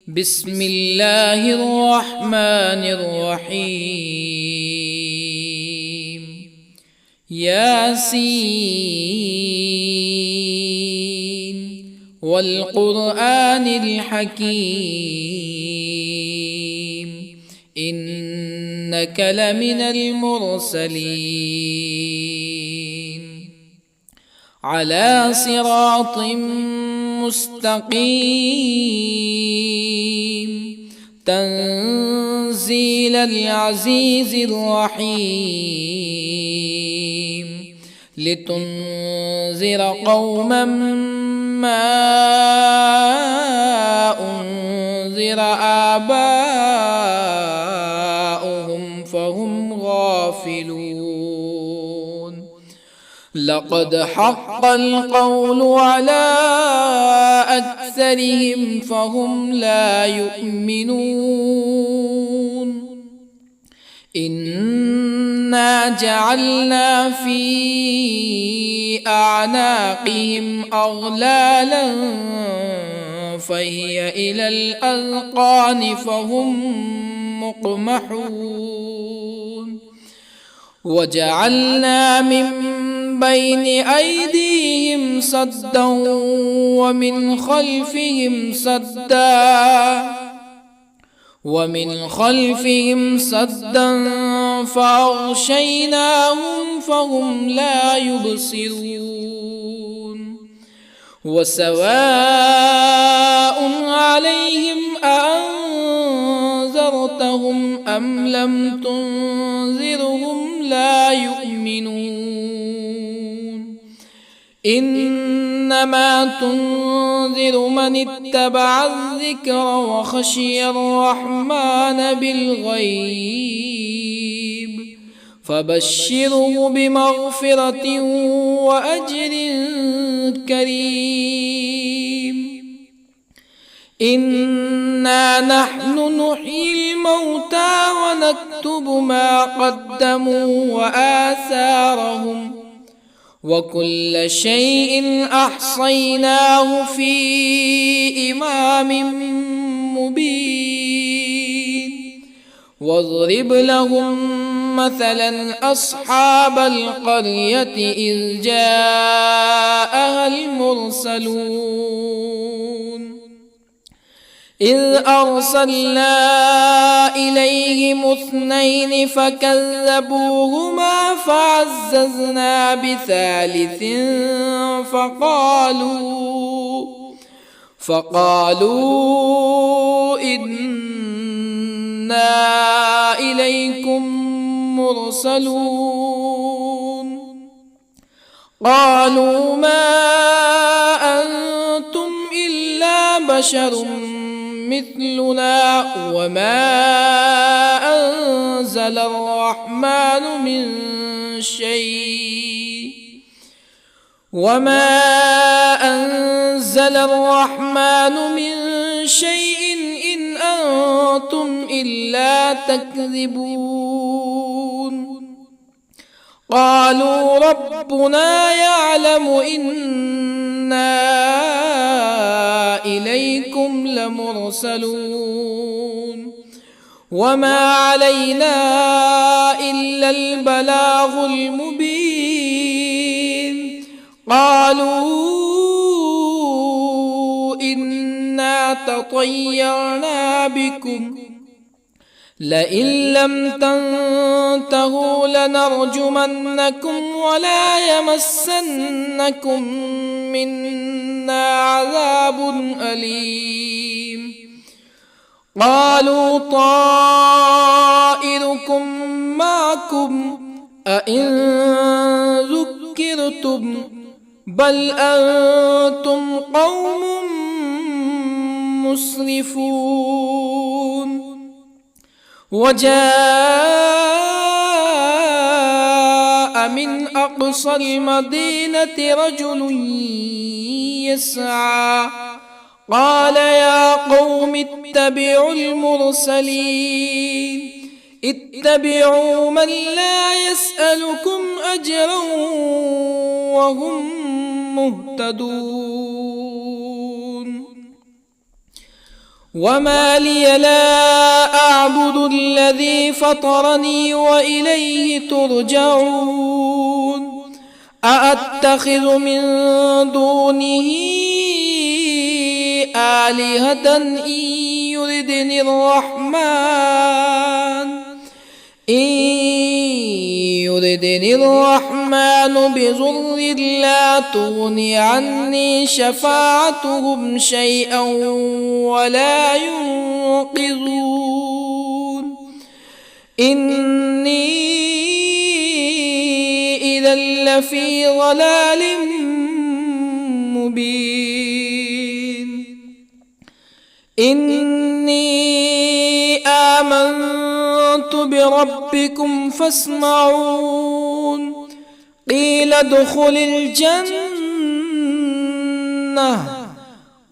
بسم الله الرحمن الرحيم. ياسين والقرآن الحكيم إنك لمن المرسلين على صراط مستقيم تنزيل العزيز الرحيم لتنذر قوما ما أنذر آباؤهم فهم غافلون. لقد حق القول على أكثرهم فهم لا يؤمنون. إنا جعلنا في أعناقهم أغلالا فهي إلى الأذقان فهم مقمحون. وجعلنا من بين أيديهم سدا ومن خلفهم سدا فأغشيناهم فهم لا يبصرون. وسواء عليهم أأنذرتهم أم لم تنذرهم لا يؤمنون. إنما تنذر من اتبع الذكر وخشي الرحمن بالغيب فبشره بمغفرة وأجر كريم. إنا نحن نحيي الموتى ونكتب ما قدموا وآثارهم وكل شيء أحصيناه في إمام مبين. واضرب لهم مثلا أصحاب القرية إذ جاءها المرسلون إذ أرسلنا إليهم اثنين فكذبوهما فعززنا بثالث فقالوا إنا إليكم مرسلون. قالوا ما أنتم إلا بشر مثلنا وما أنزل الرحمن من شيء إن أنتم إلا تكذبون. قالوا ربنا يعلم إنا إليكم لمرسلون وما علينا إلا البلاغ المبين. قالوا إنا تطيرنا بكم لئن لم تنتهوا لنرجمنكم ولا يمسنكم منا عذاب أليم. قالوا طائركم معكم أئن ذكرتم بل أنتم قوم مسرفون. وجاء من أقصى المدينة رجل يسعى قال يا قوم اتبعوا المرسلين اتبعوا من لا يسألكم أجرا وهم مهتدون. وما لي لا أعبد الذي فطرني وإليه ترجعون أأتخذ من دونه آلهة يردني الرحمن بضر لا تغن عني شفاعتهم شيئا ولا ينقذون إني إذا لفي ضلال مبين إني آمنت بربكم فاسمعون قيل ادخل الجنة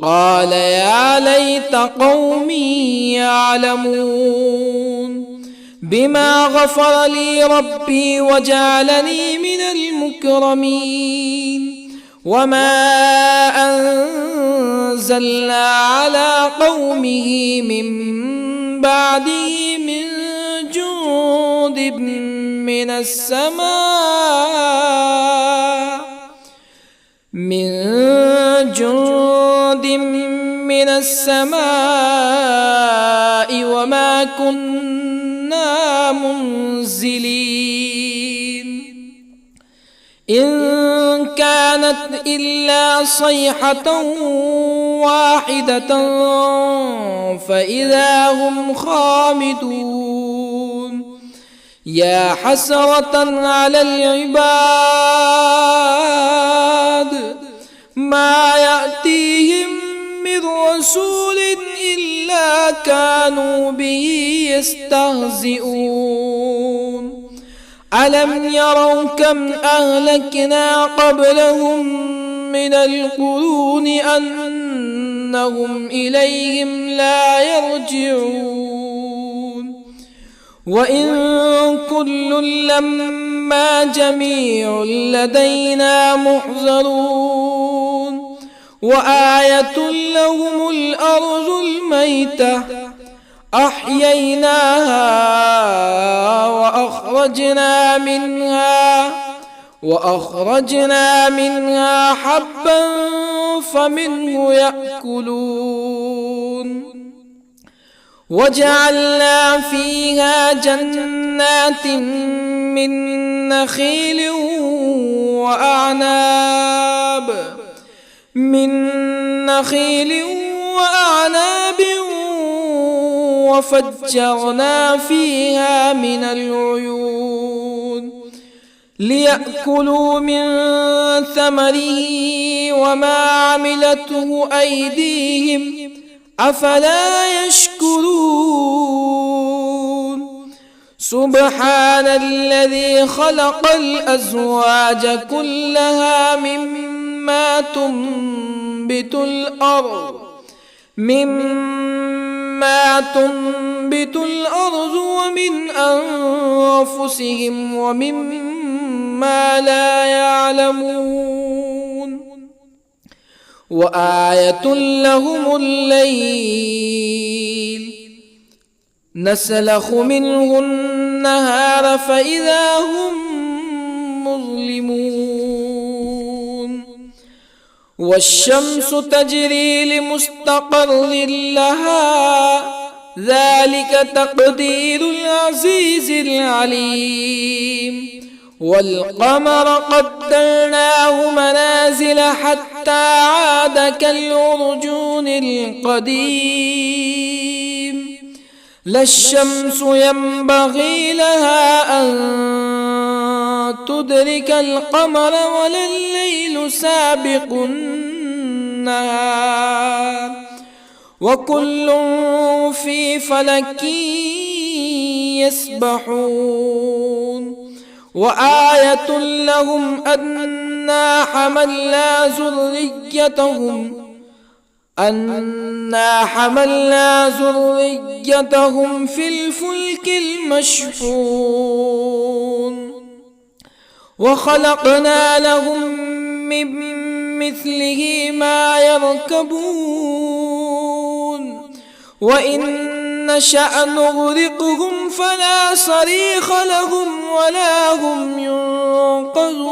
قال يا ليت قومي يعلمون بما غفر لي ربي وجعلني من المكرمين وما أنزلنا على قومه من بعده من جند من السماء وما كنا منزلين إن كانت إلا صيحة واحدة فإذا هم خامدون يا حسرة على العباد ما يأتيهم من رسول إلا كانوا به يستهزئون ألم يروا كم أهلكنا قبلهم من القرون أنهم إليهم لا يرجعون وإن كل لما جميع لدينا محضرون وآية لهم الأرض الميتة أحييناها وأخرجنا منها حبا فمنه يأكلون وجعلنا فيها جنات من نخيل وأعناب وفجرنا فيها من العيون ليأكلوا من ثمره وما عملته أيديهم أفلا يشكرون سبحان الذي خلق الأزواج كلها مما تنبت الأرض ومن أنفسهم ومما لا يعلمون وآية لهم الليل نسلخ منه النهار فإذا هم مظلمون والشمس تجري لمستقر لها ذلك تقدير العزيز العليم والقمر قدرناه منازل حتى عاد كالعرجون القديم لا الشمس ينبغي لها أن تدرك القمر ولا الليل سابق النهار وكل في فلك يسبحون وآية لهم أنا حملنا ذريتهم في الفلك المشحون وخلقنا لهم من مثله ما يركبون وإن نشأ نغرقهم فلا صريخ لهم ولا هم ينقذون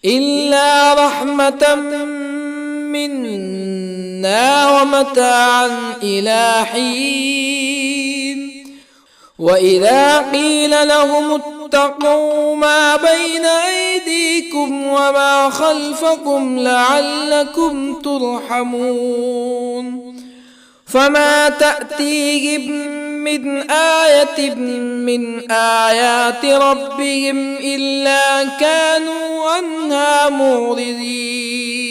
إلا رحمة منا ومتاعا إلى حين وإذا قيل لهم اتقوا ما بين أيديكم وما خلفكم لعلكم ترحمون فما تأتيهم من آية من آيات ربهم إلا كانوا عنها معرضين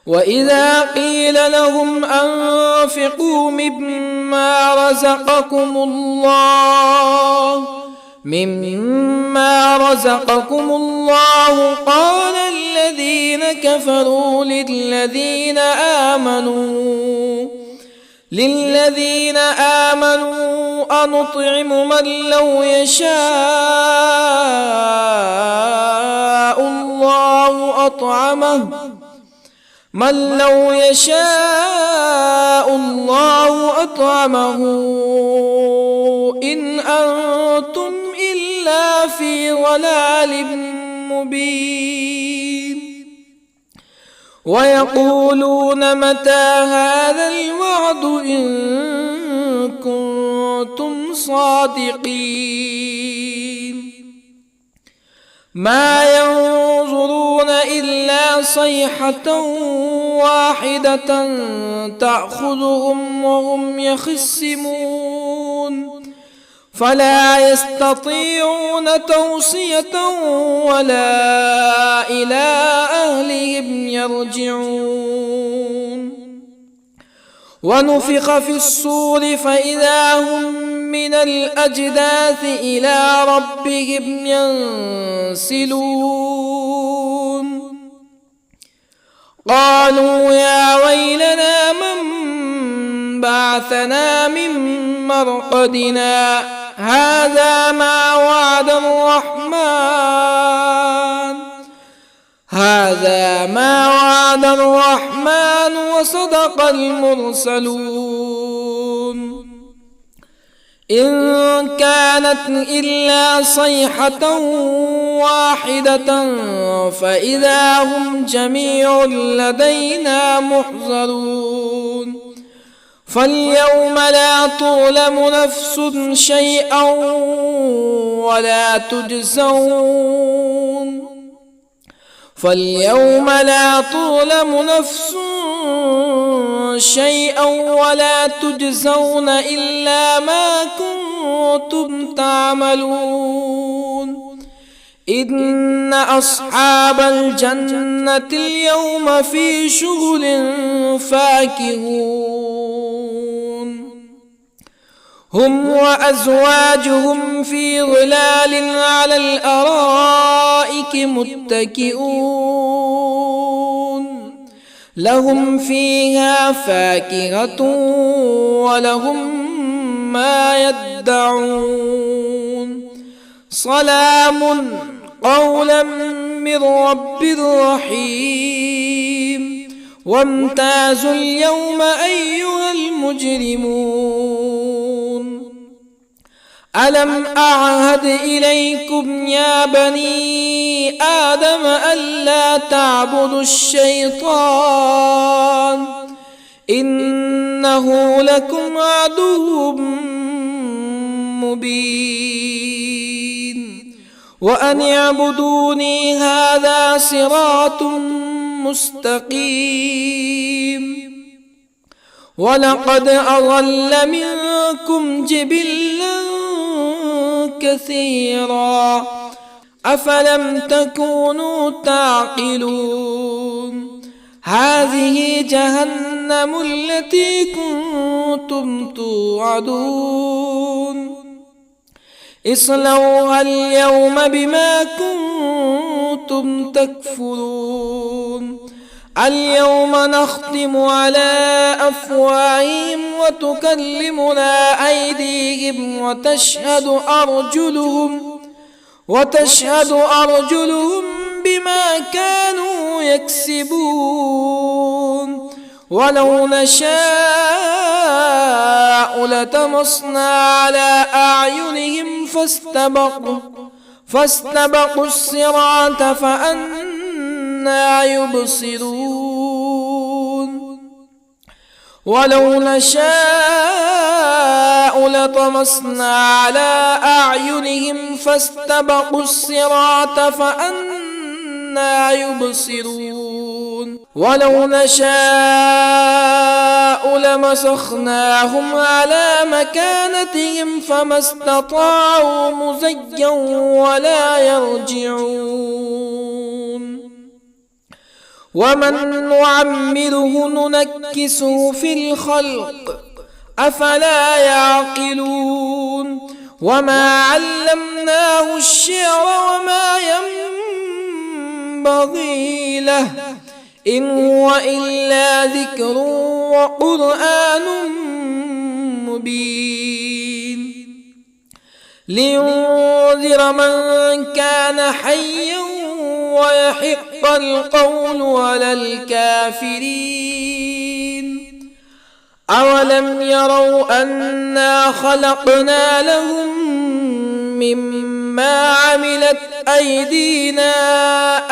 وإذا قيل لهم أنفقوا مما رزقكم الله قال الذين كفروا للذين آمنوا أنطعم من لو يشاء الله أطعمه إن أنتم إلا في ضلال مبين ويقولون متى هذا الوعد إن كنتم صادقين ما ينظرون إلا صيحة واحدة تأخذهم وهم يخصمون فلا يستطيعون توصية ولا إلى أهلهم يرجعون ونفخ في الصور فإذا هم من الأجداث إلى ربهم ينسلون قالوا يا ويلنا من بعثنا من مرقدنا هذا ما وعد الرحمن وصدق المرسلون إن كانت إلا صيحة واحدة فإذا هم جميع لدينا محضرون فاليوم لا تظلم نفس شيئا ولا تجزون إلا ما كنتم تعملون إن أصحاب الجنة اليوم في شغل فاكهون هم وأزواجهم في ظلال على الأرائك متكئون لهم فيها فاكهة ولهم ما يدعون سلام قولا من رب رحيم وامتازوا اليوم أيها المجرمون ألم أعهد إليكم يا بني آدم ألا تعبدوا الشيطان إنه لكم عدو مبين وأن اعبدوني هذا صراط مستقيم ولقد أضل منكم جبلا كثيرا أفلم تكونوا تعقلون هذه جهنم التي كنتم توعدون اصلوها اليوم بما كنتم تكفرون اليوم نختم على أفواههم وتكلمنا أيديهم وتشهد أرجلهم بما كانوا يكسبون ولو نشاء لطمسنا على أعينهم فاستبقوا الصراط فأنى يبصرون ولو نشاء لطمسنا على أعينهم فاستبقوا الصراط فأنى يبصرون ولو نشاء لمسخناهم على مكانتهم فما استطاعوا مزيا ولا يرجعون ومن نعمره ننكسه في الخلق أفلا يعقلون وما علمناه الشعر وما ينبغي له إن هو إلا ذكر وقرآن مبين لينذر من كان حيا ويحق القول على الكافرين أولم يروا أنا خلقنا لهم مما عملت أيدينا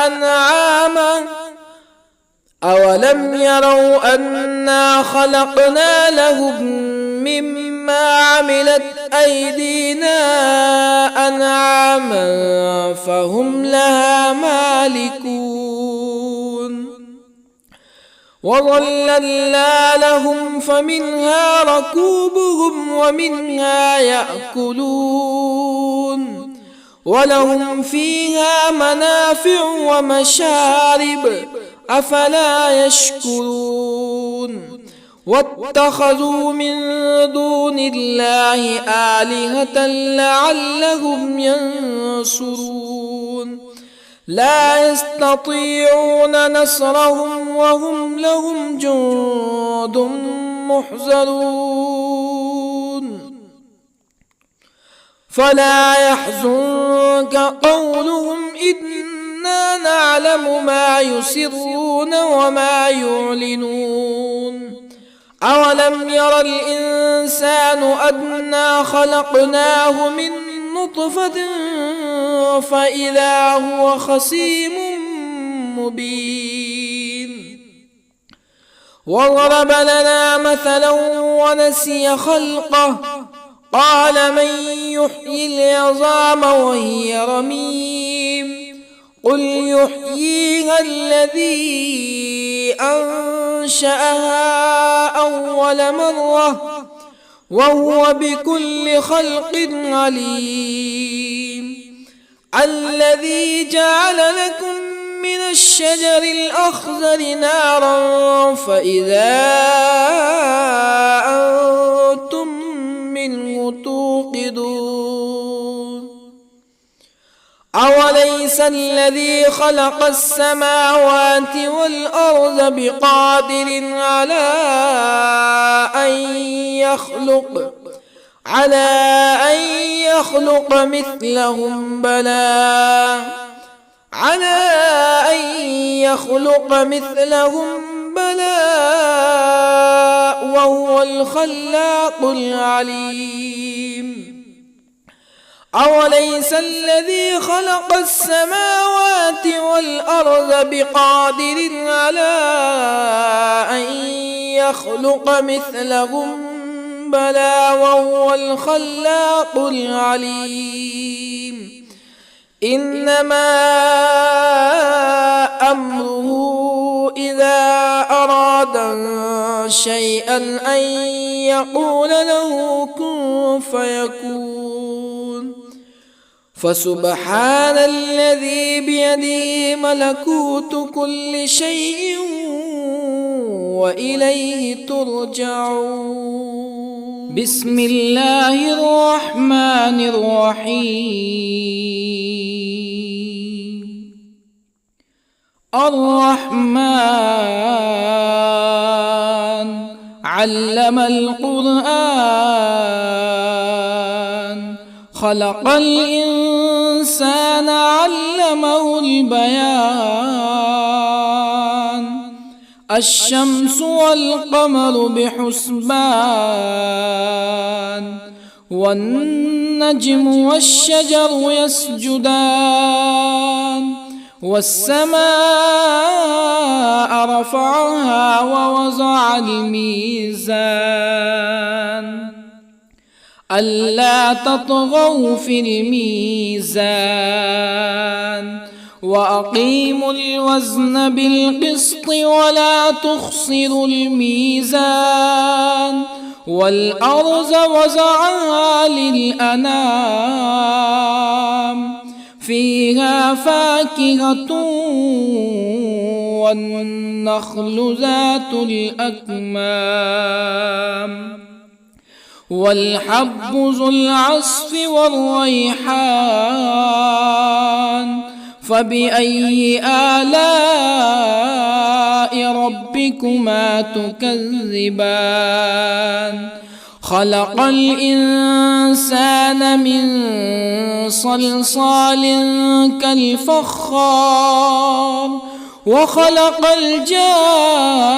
أنعاما أولم يروا أنا خلقنا لهم مما عملت أيدينا أنعاما فهم لها مالكون وظللنا لهم فمنها ركوبهم ومنها يأكلون ولهم فيها منافع ومشارب أفلا يشكرون واتخذوا من دون الله آلهة لعلهم ينصرون لا يستطيعون نصرهم وهم لهم جند محضرون فلا يحزنك قولهم إنا نعلم ما يسرون وما يعلنون أولم ير الإنسان أنا خلقناه من نطفة فإذا هو خصيم مبين وضرب لنا مثلا ونسي خلقه قال من يحيي العظام وهي رميم قل يحييها الذي أنشأها أول مرة وهو بكل خلق عليم الذي جعل لكم من الشجر الأخضر نارا فإذا أنتم منه توقدون أوليس الذي خلق السماوات والأرض بقادر على أن يخلق مثلهم بلى وهو الخلاق العليم أوليس الذي خلق السماوات والأرض بقادر على أن يخلق مثلهم بلى وهو الخلاق العليم إنما أمره إذا أراد شيئا أن يقول له كن فيكون فسبحان الذي بيده ملكوت كل شيء وإليه ترجعون بسم الله الرحمن الرحيم الرحمن علم القرآن خلق الإنسان علمه البيان الشمس والقمر بحسبان والنجم والشجر يسجدان والسماء رفعها ووضع الميزان ألا تطغوا في الميزان وأقيموا الوزن بالقسط ولا تخسروا الميزان والأرض وضعها للأنام فيها فاكهة والنخل ذات الأكمام والحب ذو العصف والريحان فبأي آلاء ربكما تكذبان خلق الإنسان من صلصال كالفخار وخلق الجان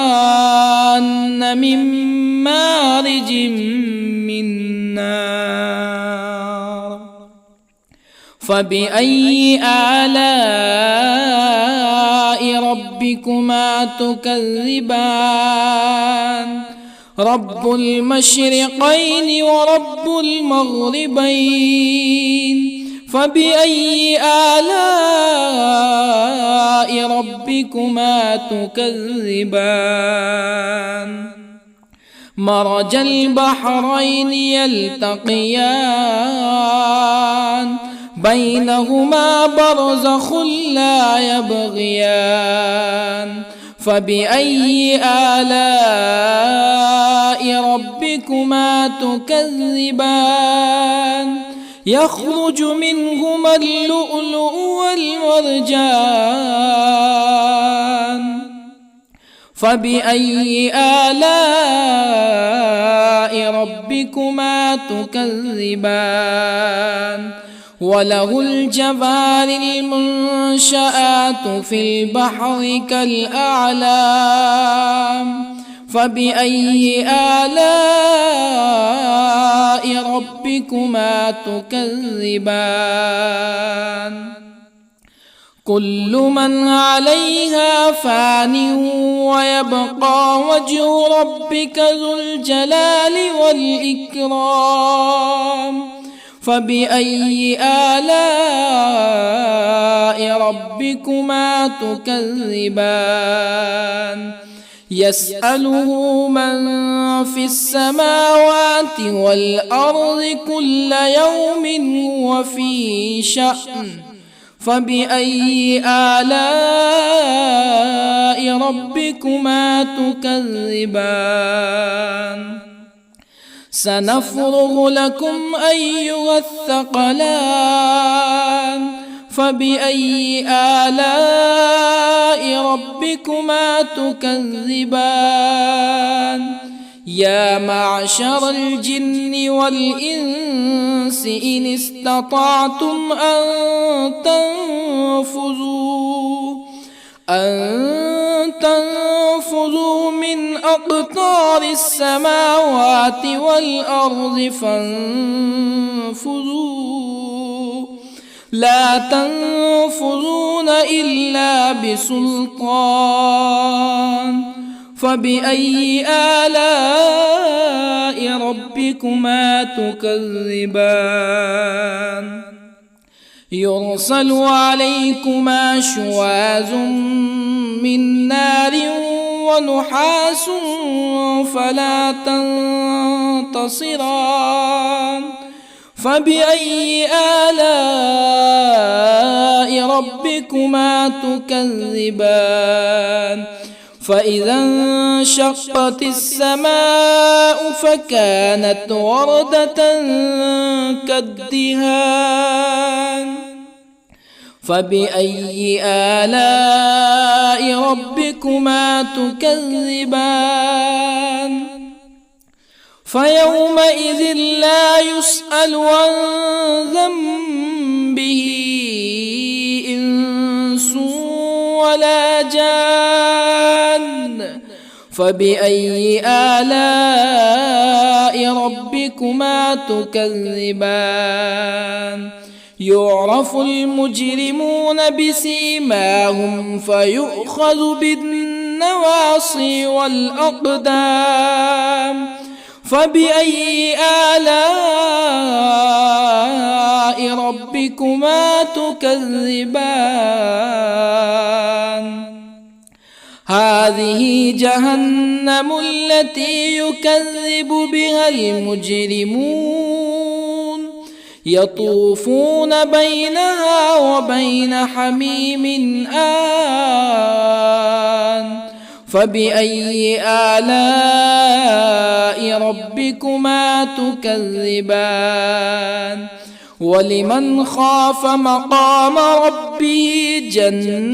من مارج من نار فبأي آلاء ربكما تكذبان رب المشرقين ورب المغربين فبأي آلاء ربكما تكذبان مرج البحرين يلتقيان بينهما برزخ لا يبغيان فبأي آلاء ربكما تكذبان يخرج منهما اللؤلؤ والمرجان فبأي آلاء ربكما تكذبان وله الجوار المنشآت في البحر كالأعلام فبأي آلاء ربكما تكذبان كل من عليها فان ويبقى وجه ربك ذو الجلال والإكرام فبأي آلاء ربكما تكذبان يسأله من في السماوات والأرض كل يوم هو في شأن فبأي آلاء ربكما تكذبان سنفرغ لكم أيها الثقلان فبأي آلاء ربكما تكذبان يا معشر الجن والإنس إن استطعتم أن تنفذوا من أقطار السماوات والأرض فانفذوا لا تنفذون إلا بسلطان فبأي آلاء ربكما تكذبان يرسل عليكما شواظ من نار ونحاس فلا تنتصران فبأي آلاء ربكما تكذبان فإذا انشقت السماء فكانت وردة كالدهان فبأي آلاء ربكما تكذبان فيومئذ لا يسأل عن ذنبه إنس ولا جان. فبأي آلاء ربكما تكذبان؟ يعرف المجرمون بسيماهم فيؤخذ بالنواصي والأقدام. فبأي آلاء ربكما تكذبان؟ هذه جهنم التي يكذب بها المجرمون يطوفون بينها وبين حميم آن. فبأي آلاء ربكما تكذبان؟ ولمن خاف مقام ربه جنتان.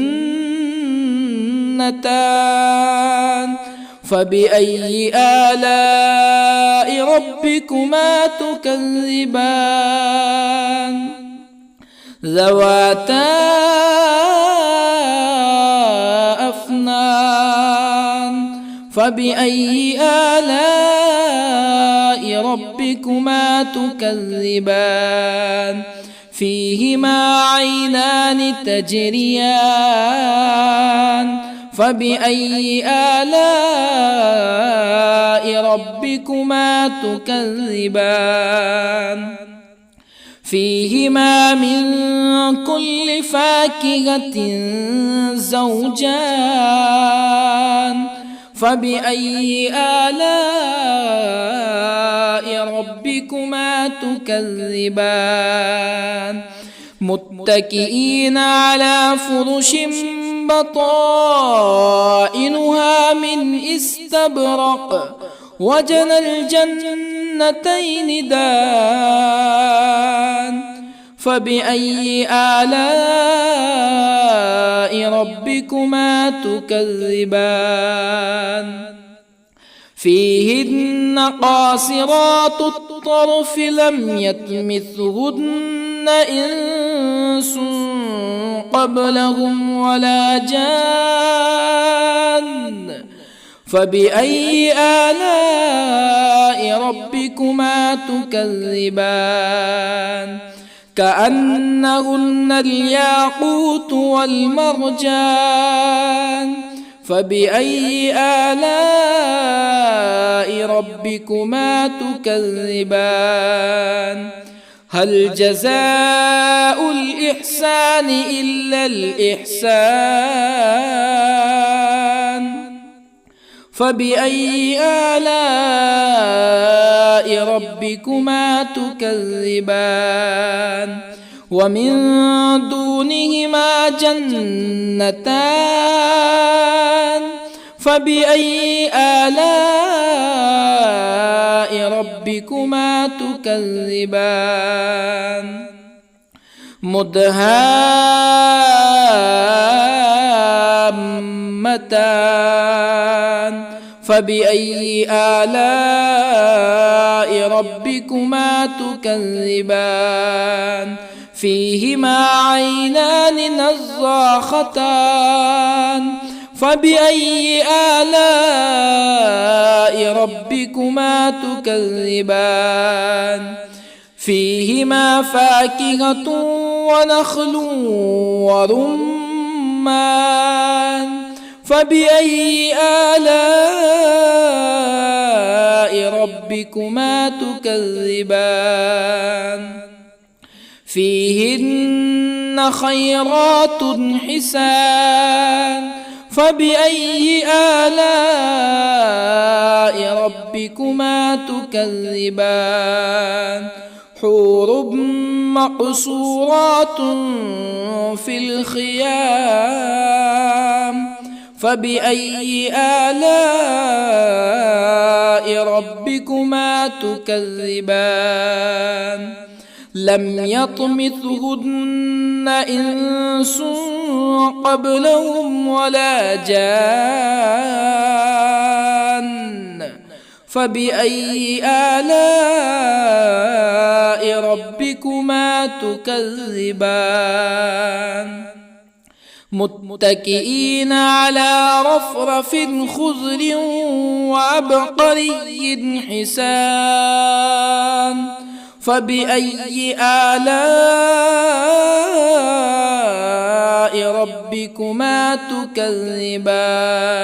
فبأي آلاء ربكما تكذبان؟ ذواتا أفنان. فبأي آلاء ربكما تكذبان؟ فيهما عينان تجريان. فبأي آلاء ربكما تكذبان؟ فيهما من كل فاكهة زوجان. فبأي آلاء ربكما تكذبان؟ متكئين على فرش بطائنها من استبرق وجنى الجنتين دان. فبأي آلاء ربكما تكذبان؟ فيهن قاصرات الطرف لم يطمثهن إنس قبلهم ولا جان. فبأي آلاء ربكما تكذبان؟ كأنهن الياقوت والمرجان. فبأي آلاء ربكما تكذبان؟ هل جزاء الإحسان إلا الإحسان؟ فبأي آلاء ربكما تكذبان؟ ومن دونهما جنتان. فبأي آلاء ربكما تكذبان؟ مدهامتان. فبأي آلاء ربكما تكذبان؟ فيهما عينان نضاختان. فبأي آلاء ربكما تكذبان؟ فيهما فاكهة ونخل ورمان. فبأي آلاء ربكما تكذبان؟ فيهن خيرات حسان. فبأي آلاء ربكما تكذبان؟ حور مقصورات في الخيام. فبأي آلاء ربكما تكذبان؟ لم يطمثهن إنس قبلهم ولا جان. فبأي آلاء ربكما تكذبان متكئين على رفرف خضر وعبقري حسان فبأي آلاء ربكما تكذبان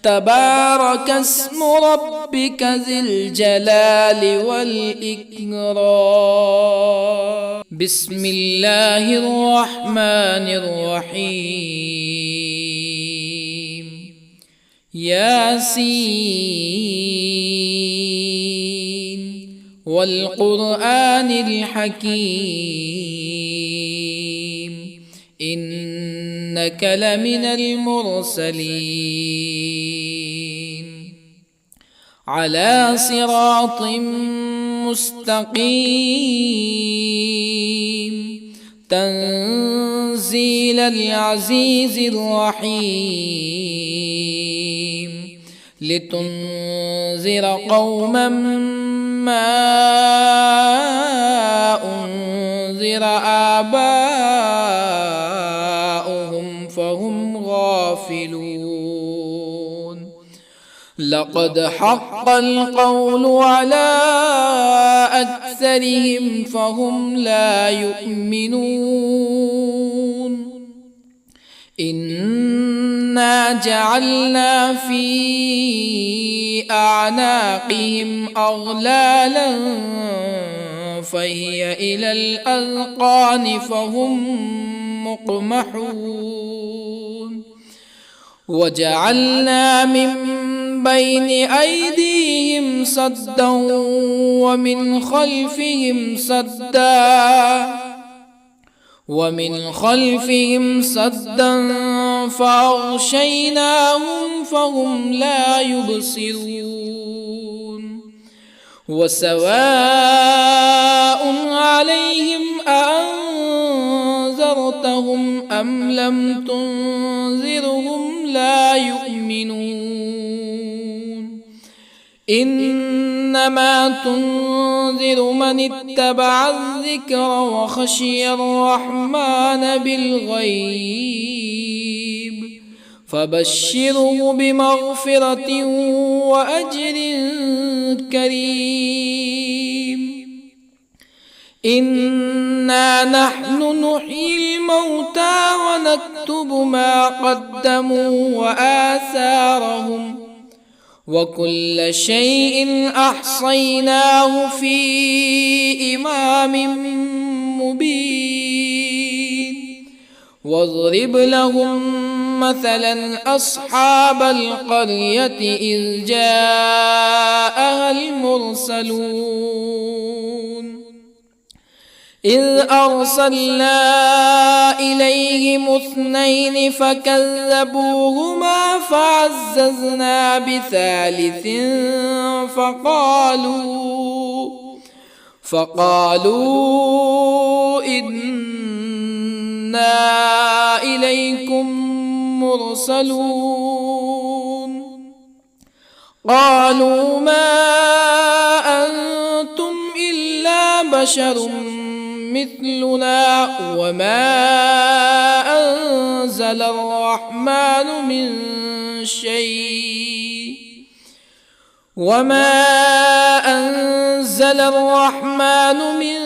تبارك اسم ربك ذي الجلال والإكرام بسم الله الرحمن الرحيم ياسين والقرآن الحكيم إنك لمن المرسلين على صراط مستقيم تنزيل العزيز الرحيم لتنذر قوما ما أنذر آباؤهم فهم غافلون لقد حق القول على أكثرهم فهم لا يؤمنون إنا جعلنا في أعناقهم أغلالا فهي إلى الأذقان فهم مقمحون وجعلنا من بين أيديهم سدا ومن خلفهم سدا فأغشيناهم فهم لا يبصرون وسواء عليهم أأنذرتهم أم لم تنذرهم لا يؤمنون إنما تنذر من اتبع الذكر وخشي الرحمن بالغيب فبشره بمغفرة وأجر كريم إنا نحن نحيي الموتى ونكتب ما قدموا وآثارهم وكل شيء أحصيناه في إمام مبين واضرب لهم مثلا أصحاب القرية إذ جاءها المرسلون إذ أرسلنا إليهم اثنين فكذبوهما فعززنا بثالث فقالوا إنا إليكم مرسلون قالوا ما أنتم إلا بشر مثلنا وما أنزل الرحمن من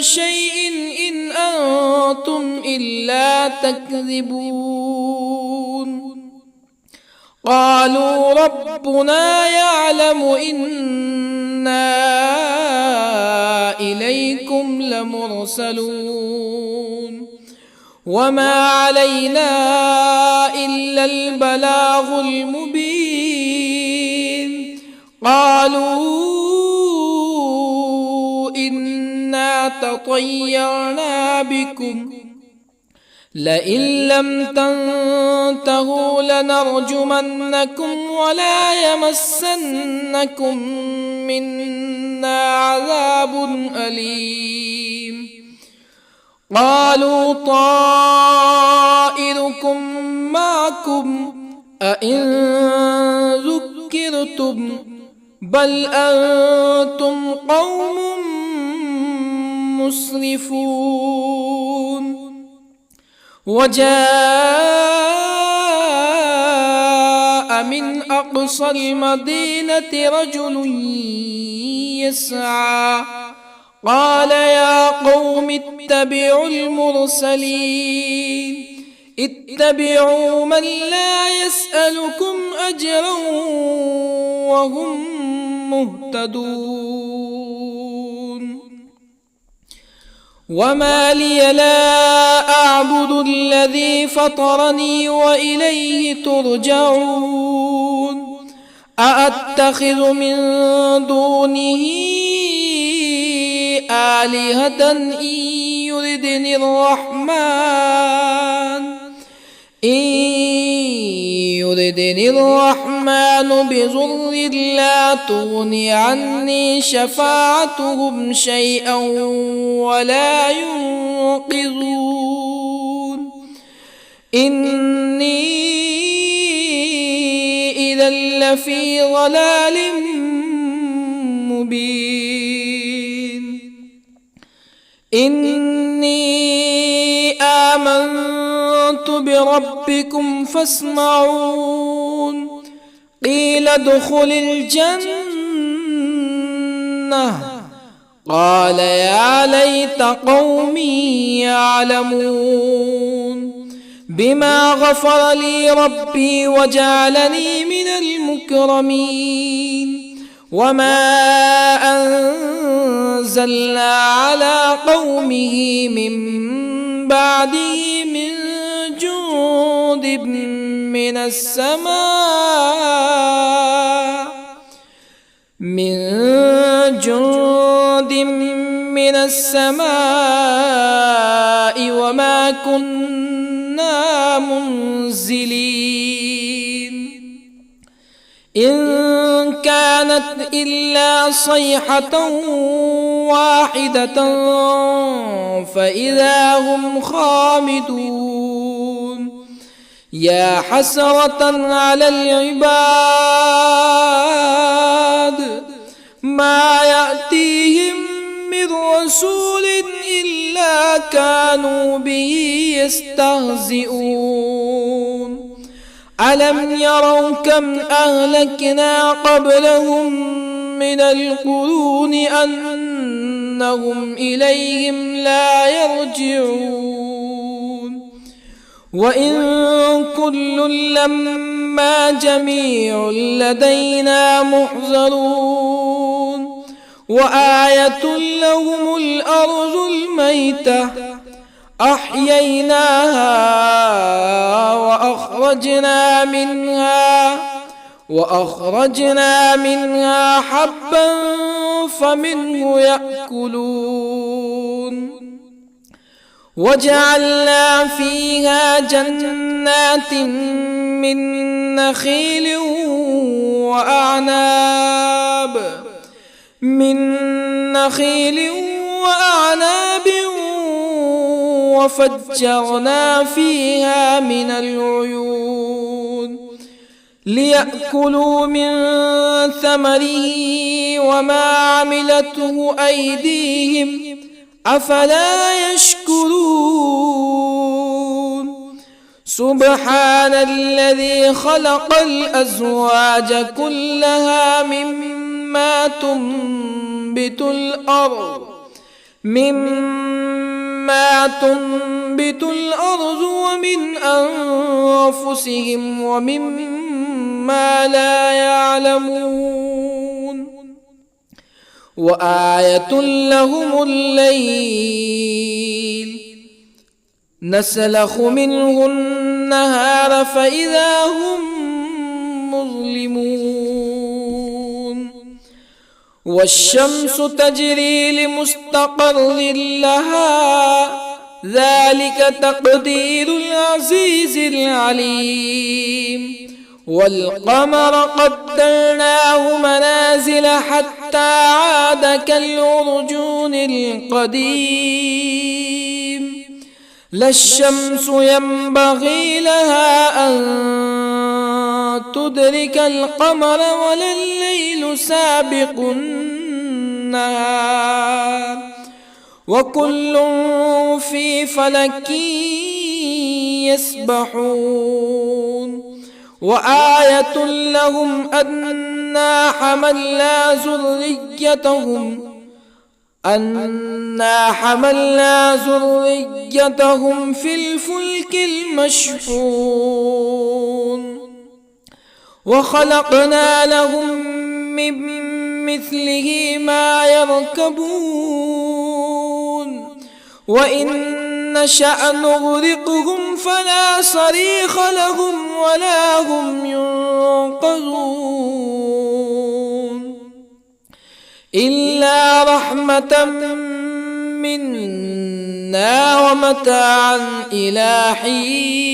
شيء إن أنتم إلا تكذبون قالوا ربنا يعلم إنا إليكم لمرسلون وما علينا إلا البلاغ المبين قالوا إنا تطيرنا بكم لئن لم تنتهوا لنرجمنكم ولا يمسنكم منا عذاب أليم قالوا طائركم معكم أئن ذكرتم بل أنتم قوم مسرفون. وجاء من أقصى المدينة رجل يسعى قال يا قوم اتبعوا المرسلين اتبعوا من لا يسألكم أجرا وهم مهتدون. وما لي لا أعبد الذي فطرني وإليه ترجعون. أأتخذ من دونه آلهة إن يردني الرحمن بضر لا تغني عني شفاعتهم شيئا ولا ينقذون. إني إذا لفي ضلال مبين. إني آمنت بربكم فاسمعون. قيل ادخل الجنة قال يا ليت قومي يعلمون. بما غفر لي ربي وجعلني من المكرمين. وما أنزلنا على قومه من بعده من جند من السماء وما كنا منزلين. إن كانت إلا صيحة واحدة فإذا هم خامدون. يا حسرة على العباد ما يأتيهم من رسول إلا كانوا به يستهزئون. ألم يروا كم أهلكنا قبلهم من القرون أنهم إليهم لا يرجعون. وإن كل لما جميع لدينا محضرون. وآية لهم الأرض الميتة أحييناها وأخرجنا منها حبا فمنه يأكلون. وجعلنا فيها جنات من نخيل وأعناب وفجرنا فيها من العيون ليأكلوا من ثمره وما عملته أيديهم أفلا يشكرون. سبحان الذي خلق الأزواج كلها مما تنبت الأرض ومن أنفسهم ومما لا يعلمون. وآية لهم الليل نسلخ منه النهار فإذا هم مظلمون. والشمس تجري لمستقر لها ذلك تقدير العزيز العليم. والقمر قدرناه منازل حتى عاد كالعرجون القديم. لا الشمس ينبغي لها أن تدرك القمر ولا الليل الليل سابق النهار وكل في فلك يسبحون وآية لهم أنا حملنا ذريتهم في الفلك المشحون وخلقنا لهم من مثله ما يركبون وإن نشأ نغرقهم فلا صريخ لهم ولا هم ينقذون إلا رحمة منا ومتاعا إلى حين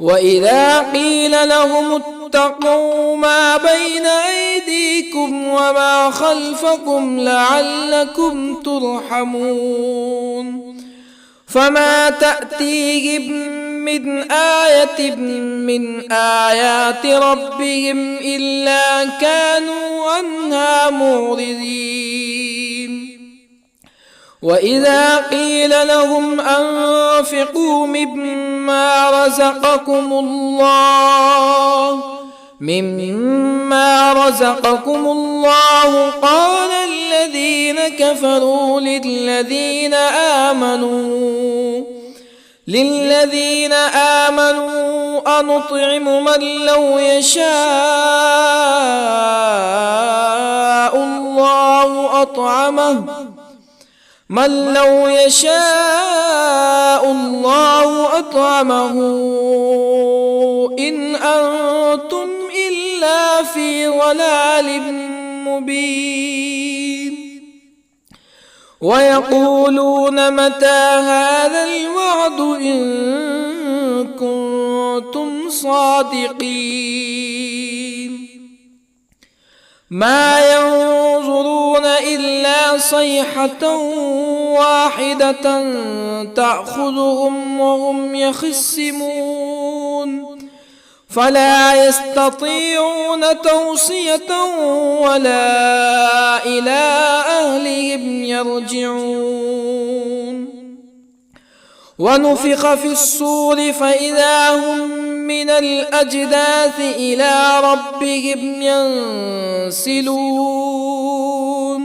وإذا قيل لهم اتقوا ما بين أيديكم وما خلفكم لعلكم ترحمون فما تأتيهم من آية من آيات ربهم إلا كانوا عنها معرضين وإذا قيل لهم أنفقوا مما رزقكم الله قال الذين كفروا للذين آمنوا أنطعم من لو يشاء الله أطعمه إن أنتم إلا في ضلال مبين ويقولون متى هذا الوعد إن كنتم صادقين ما ينظرون إلا صيحة واحدة تأخذهم وهم يخصمون فلا يستطيعون توصية ولا إلى أهلهم يرجعون ونفخ في الصور فإذا هم من الأجداث إلى ربهم ينسلون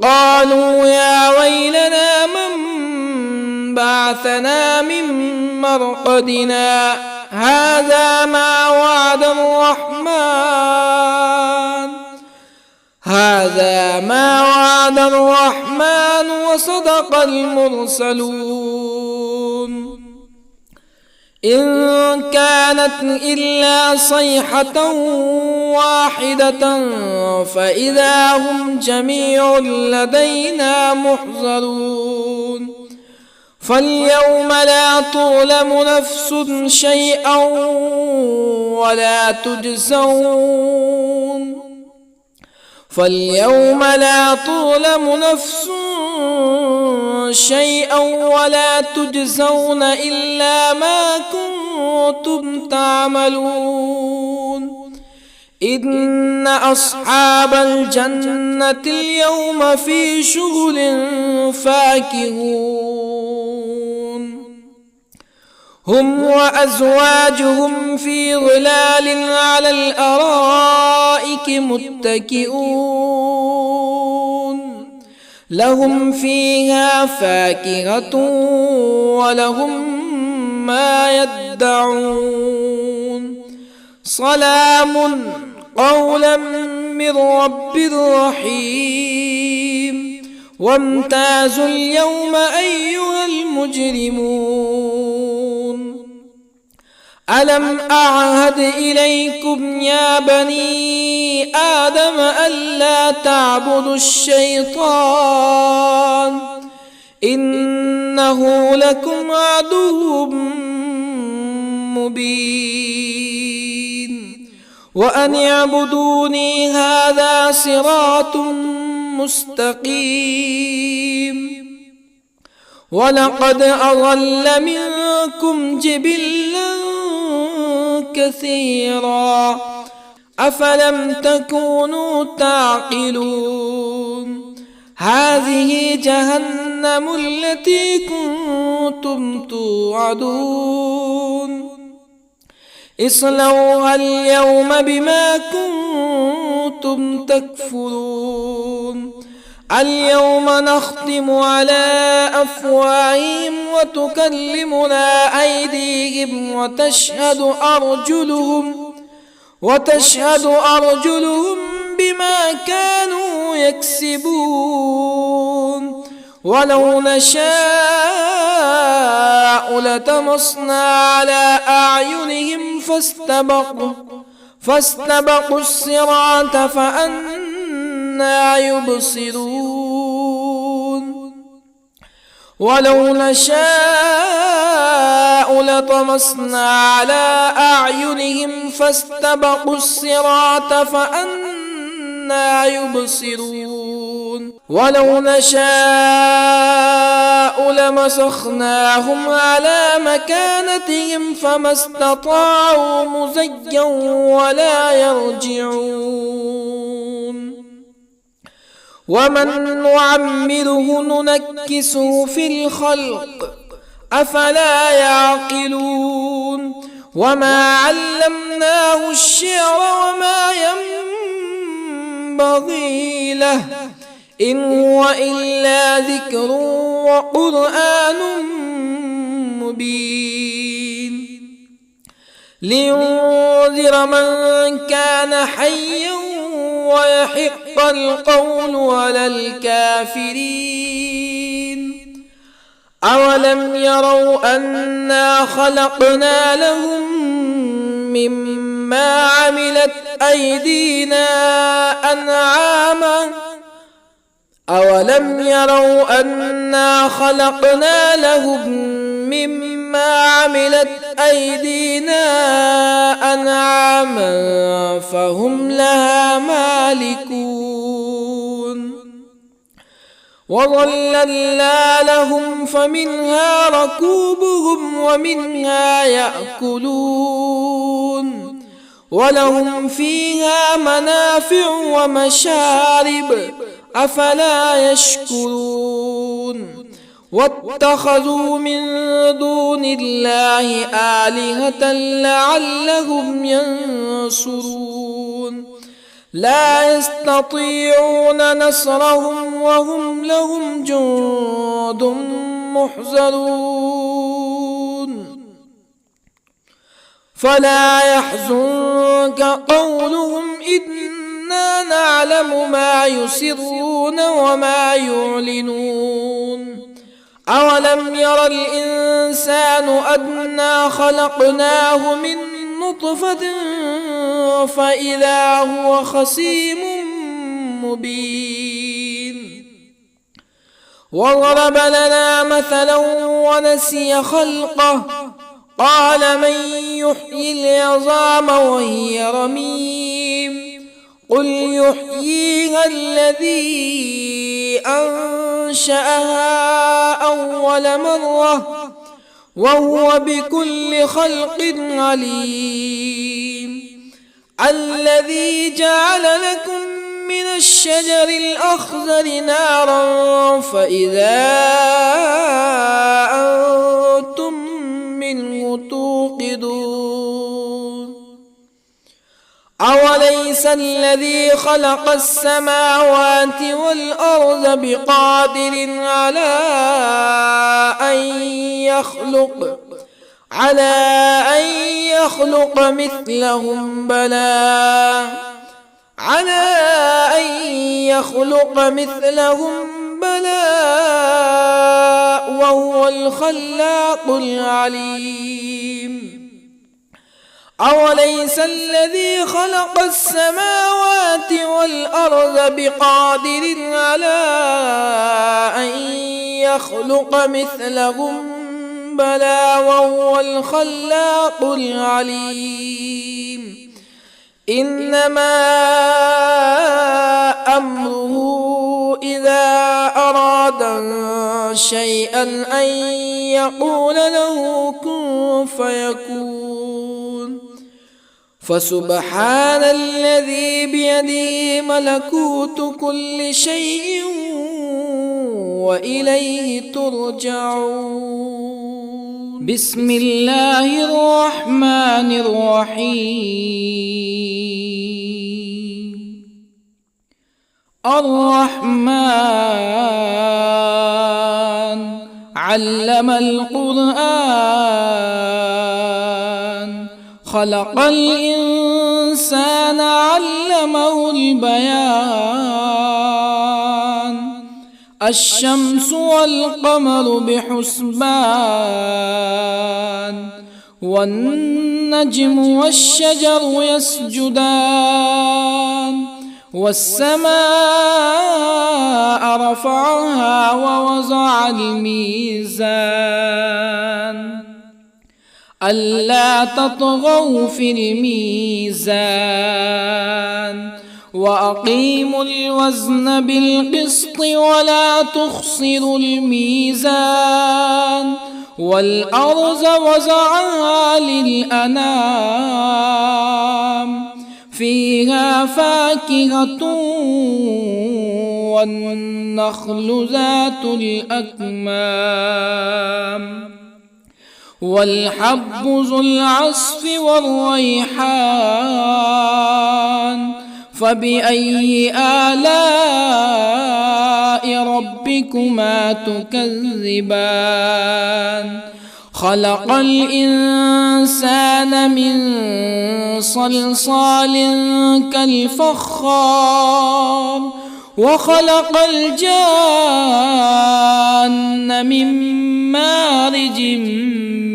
قالوا يا ويلنا من بعثنا من مرقدنا هذا ما وعد الرحمن وصدق المرسلون إن كانت إلا صيحة واحدة فإذا هم جميع لدينا محضرون فاليوم لا تظلم نفس شيئا ولا تجزون إلا ما كنتم تعملون إن أصحاب الجنة اليوم في شغل فاكهون هم وأزواجهم في ظلال على الأرائك متكئون لهم فيها فاكهة ولهم ما يدعون سلام قولا من رب رحيم وامتازوا اليوم أيها المجرمون ألم أعهد إليكم يا بني آدم ألا تعبدوا الشيطان إنه لكم عدو مبين وأن اعبدوني هذا صراط مستقيم ولقد أضل منكم جبلا كثيرا أفلم تكونوا تعقلون هذه جهنم التي كنتم توعدون اصلوها اليوم بما كنتم تكفرون اليوم نختم على أفواههم وتكلمنا أيديهم وتشهد أرجلهم بما كانوا يكسبون ولو نشاء لطمسنا على أعينهم فاستبقوا الصراط فأنى يبصرون ولو نشاء لطمسنا على أعينهم فاستبقوا الصراط فأنى يبصرون ولو نشاء لمسخناهم على مكانتهم فما استطاعوا مزيا ولا يرجعون ومن نعمره ننكسه في الخلق أفلا يعقلون وما علمناه الشعر وما ينبغي له إن هو إلا ذكر وقرآن مبين لينذر من كان حيا ويحق القول على الكافرين أولم يروا أنا خلقنا لهم مما عملت أيدينا أنعاما أولم يروا أنا خلقنا لهم مما عملت أيدينا أنعاما فهم لها مالكون وظللنا لهم فمنها ركوبهم ومنها يأكلون ولهم فيها منافع ومشارب أفلا يشكرون واتخذوا من دون الله آلهة لعلهم ينصرون لا يستطيعون نصرهم وهم لهم جند محضرون فلا يحزنك قولهم إنا نعلم ما يسرون وما يعلنون أولم ير الإنسان أنا خلقناه من نطفة فإذا هو خصيم مبين وضرب لنا مثلا ونسي خلقه قال من يحيي العظام وهي رميم قل يحييها الذي أنشأها أول مرة وهو بكل خلق عليم الذي جعل لكم من الشجر الأخضر نارا فإذا أنتم منه توقدون أوليس الذي خلق السماوات والأرض بقادر على أن يخلق مثلهم بلى وهو الخلاق العليم أوليس الذي خلق السماوات والأرض بقادر على أن يخلق مثلهم بلى وهو الخلاق العليم إنما أمره إذا أراد شيئا أن يقول له كن فيكون فسبحان الذي بيده ملكوت كل شيء وإليه ترجعون. بسم الله الرحمن الرحيم. الرحمن علم القرآن، خلق الإنسان علمه البيان. الشمس والقمر بحسبان، والنجم والشجر يسجدان. والسماء رفعها ووضع الميزان، ألا تطغوا في الميزان، وأقيموا الوزن بالقسط ولا تخسروا الميزان. والأرض وضعها للأنام، فيها فاكهة والنخل ذات الأكمام، والحب ذو العصف والريحان. فبأي آلاء ربكما تكذبان؟ خلق الإنسان من صلصال كالفخار، وخلق الجان من مارج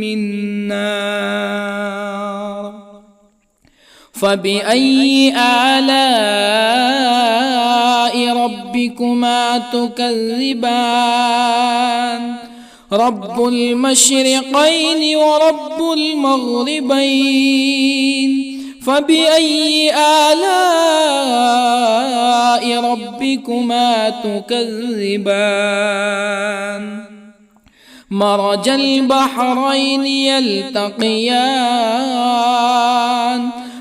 من نار. فبأي آلاء ربكما تكذبان؟ رب المشرقين ورب المغربين. فبأي آلاء ربكما تكذبان؟ مرج البحرين يلتقيان،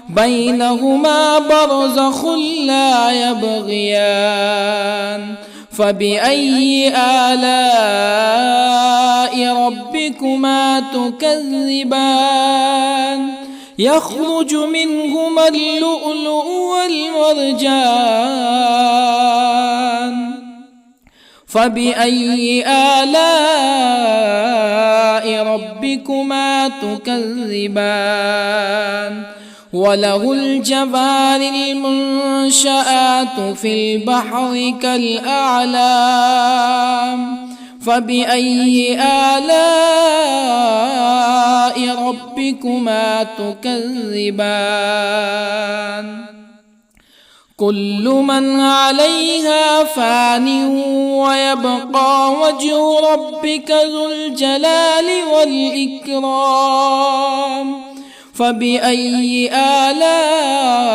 بينهما برزخ لا يبغيان. فبأي آلاء ربكما تكذبان؟ يخرج منهما اللؤلؤ والمرجان. فبأي آلاء ربكما تكذبان؟ وله الجوار المنشآت في البحر كالأعلام. فبأي آلاء ربكما تكذبان؟ كل من عليها فان، ويبقى وجه ربك ذو الجلال والإكرام. فبأي آلاء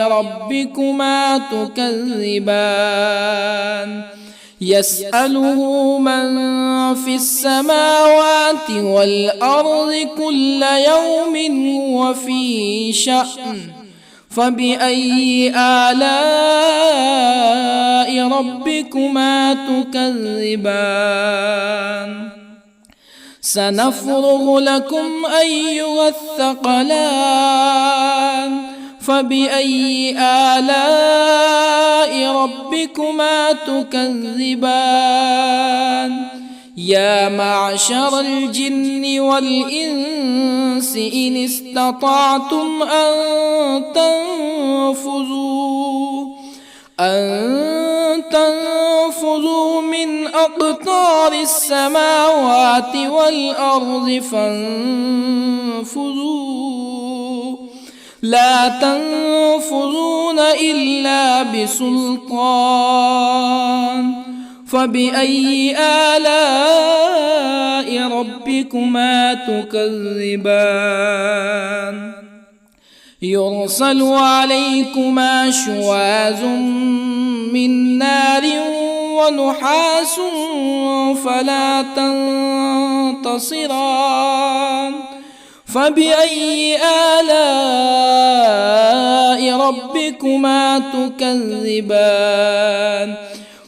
ربكما تكذبان؟ يسأله من في السماوات والأرض كل يوم هو في شأن. فبأي آلاء ربكما تكذبان؟ سنفرغ لكم أيها الثقلان. فبأي آلاء ربكما تكذبان؟ يا معشر الجن والإنس إن استطعتم أن تنفذوا من أقطار السماوات والأرض فانفذوا، لا تنفذون إلا بسلطان. فبأي آلاء ربكما تكذبان؟ يرسل عليكما شواظ من نار ونحاس فلا تنتصران. فبأي آلاء ربكما تكذبان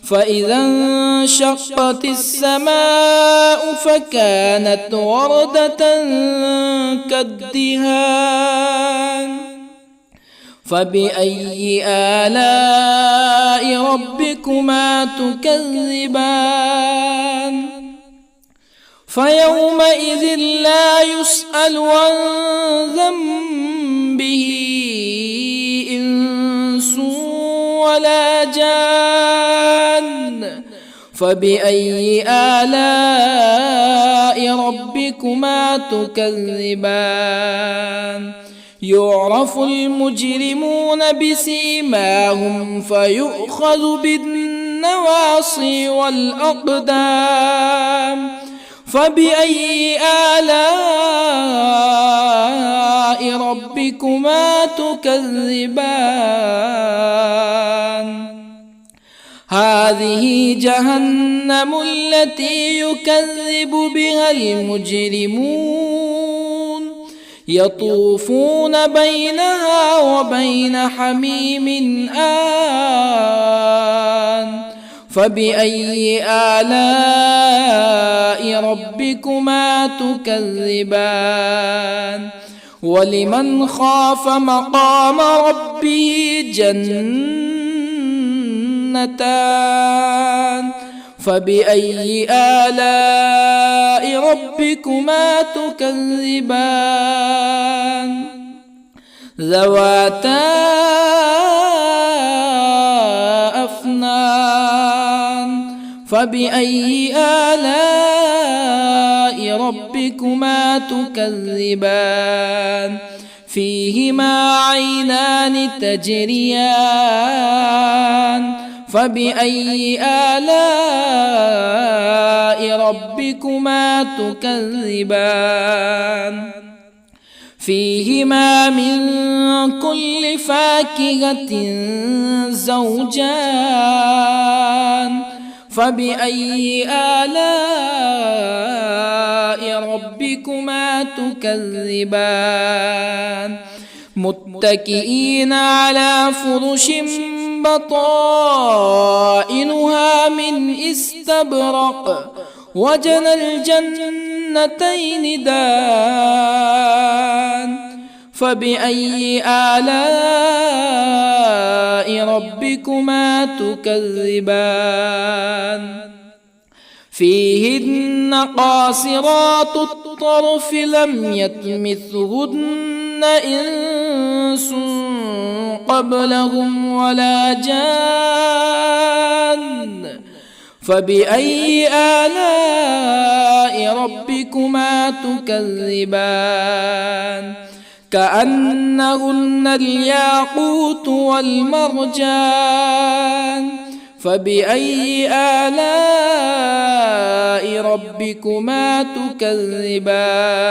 فإذا انشقت السماء فكانت وردة كالدهان فبأي آلاء ربكما تكذبان فيومئذ لا يسأل عن ذنبه إنس ولا جان فبأي آلاء ربكما تكذبان يعرف المجرمون بسيماهم فيؤخذ بالنواصي والأقدام فبأي آلاء ربكما تكذبان هذه جهنم التي يكذب بها المجرمون يطوفون بينها وبين حميم آن فبأي آلاء ربكما تكذبان ولمن خاف مقام ربه جنتان فبأي آلاء ربكما تكذبان ذواتا أفنان فبأي آلاء ربكما تكذبان فيهما عينان تجريان فبأي آلاء ربكما تكذبان فيهما من كل فاكهة زوجان فبأي آلاء ربكما تكذبان متكئين على فرش بطائنها من استبرق وجنى الجنتين دان فبأي آلاء ربكما تكذبان فيهن قاصرات الطرف لم يطمثهن إنس قبلهم ولا جان فبأي آلاء ربكما تكذبان كأنهن الياقوت والمرجان فبأي آلاء ربكما تكذبان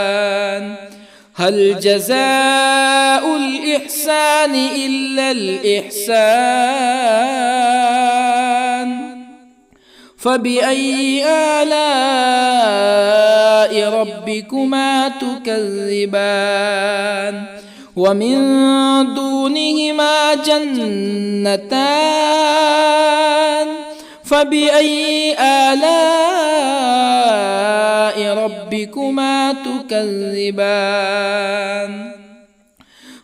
هل جزاء الإحسان إلا الإحسان فبأي آلاء ربكما تكذبان ومن دونهما جنتان فبأي آلاء ربكما تكذبان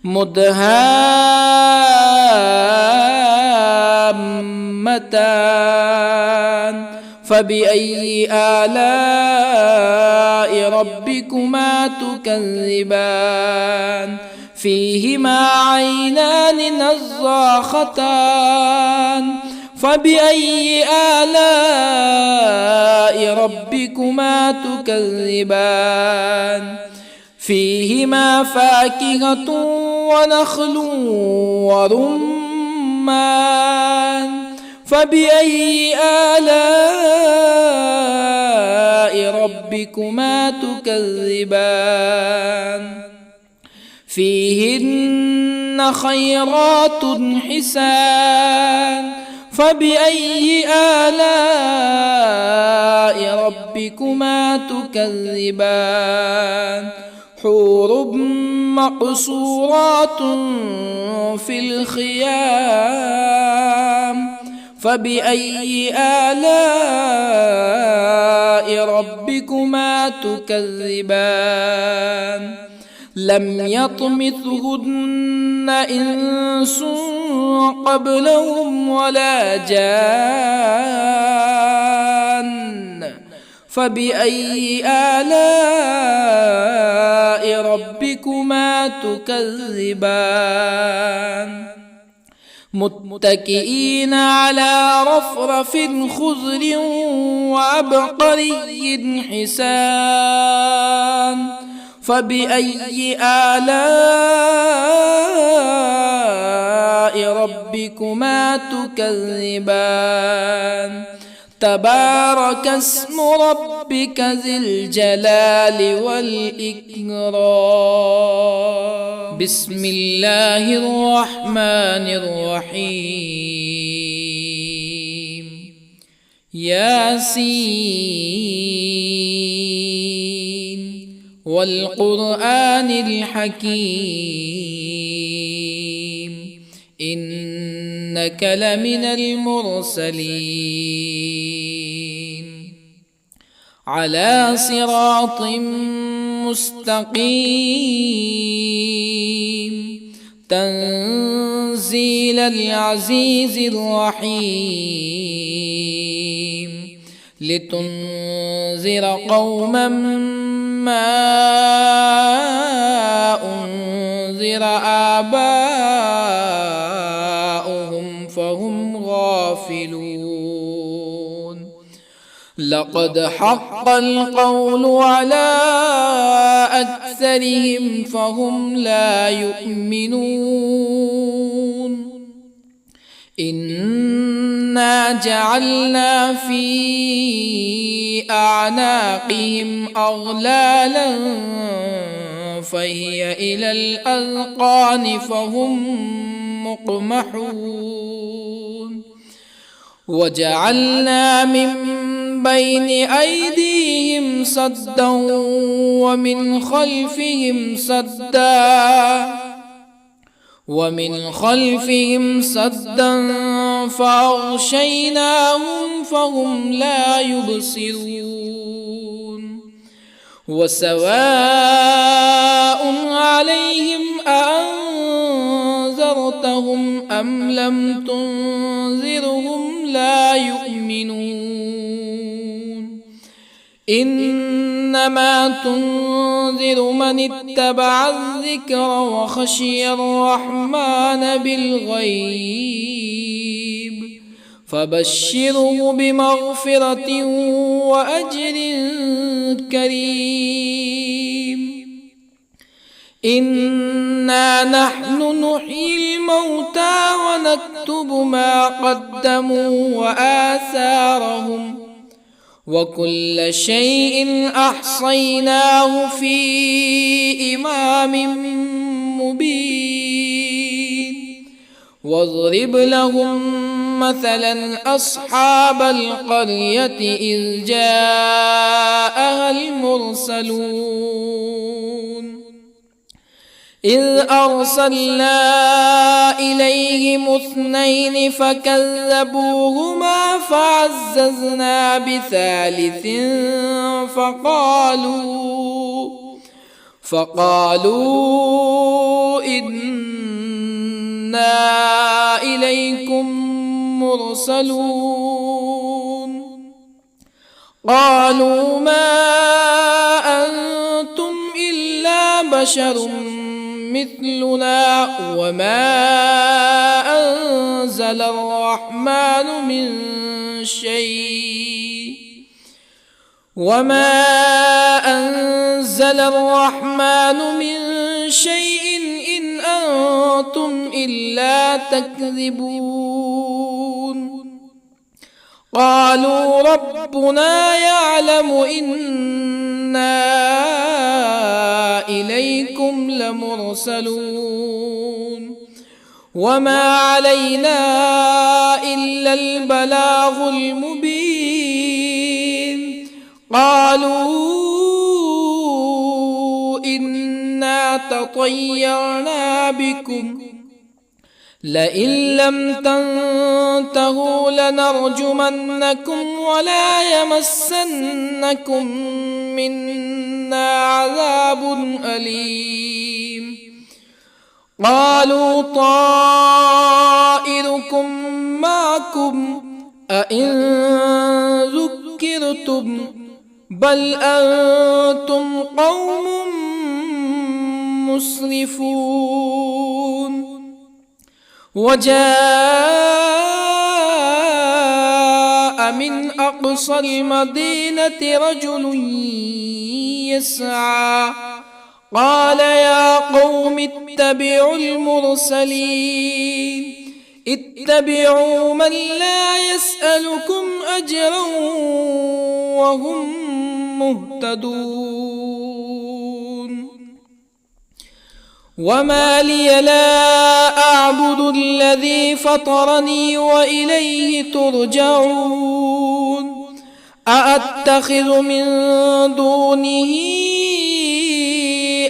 مدهامتان فبأي آلاء ربكما تكذبان فيهما عينان نضاختان فبأي آلاء ربكما تكذبان فيهما فاكهة ونخل ورمان فبأي آلاء ربكما تكذبان فيهن خيرات حسان فبأي آلاء ربكما تكذبان حور مقصورات في الخيام فبأي آلاء ربكما تكذبان لم يطمثهن إنس قبلهم ولا جان فبأي آلاء ربكما تكذبان متكئين على رفرف خضر وعبقري حسان فبأي آلاء ربكما تكذبان تبارك اسم ربك ذي الجلال والإكرام بسم الله الرحمن الرحيم ياسين والقرآن الحكيم إنك لمن المرسلين على صراط مستقيم تنزيل العزيز الرحيم لتنذر قوما ما أنذر آباؤهم فهم غافلون لقد حق القول على أكثرهم فهم لا يؤمنون إنا جعلنا في أعناقهم أغلالا فهي إلى الأذقان فهم مقمحون وجعلنا من بين أيديهم سدا ومن خلفهم سدا فأغشيناهم فهم لا يبصرون وسواء عليهم أأنذرتهم أم لم تنذرهم لا يؤمنون إنما تنذر من اتبع الذكر وخشي الرحمن بالغيب فبشره بمغفرة وأجر كريم إنا نحن نحيي الموتى ونكتب ما قدموا وآثارهم وكل شيء أحصيناه في إمام مبين واضرب لهم مثلا أصحاب القرية إذ جاءها المرسلون إذ أرسلنا إليهم اثنين فكذبوهما فعززنا بثالث فقالوا إنا إليكم مرسلون قالوا ما أنتم إلا بشر مثلنا وما أنزل الرحمن من شيء إن أنتم إلا تكذبون قالوا ربنا يعلم إنا إليكم لمرسلون وما علينا إلا البلاغ المبين قالوا إن تطيرنا بكم لئن لم تنتهوا لنرجمنكم ولا يمسنكم منا عذاب أليم قالوا طائركم معكم أئن ذكرتم بل أنتم قوم مسرفون وجاء من أقصى المدينة رجل يسعى قال يا قوم اتبعوا المرسلين اتبعوا من لا يسألكم أجرا وهم مهتدون وما لي لا أعبد الذي فطرني وإليه ترجعون أأتخذ من دونه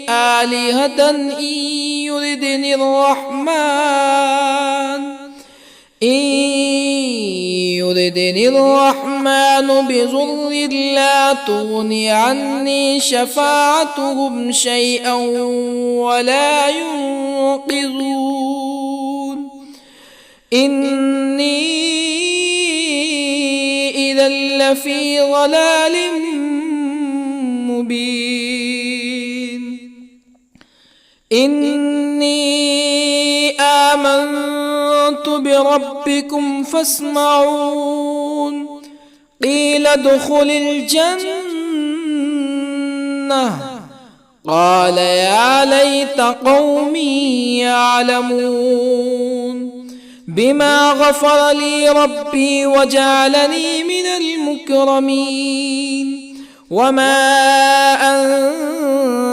آلهة إن يردني الرحمن بضر لا تغني عني شفاعتهم شيئا ولا ينقذون إني إذا لفي ضلال مبين إني آمنت بربكم فاسمعون قيل ادخل الجنة قال يا ليت قومي يعلمون بما غفر لي ربي وجعلني من المكرمين وما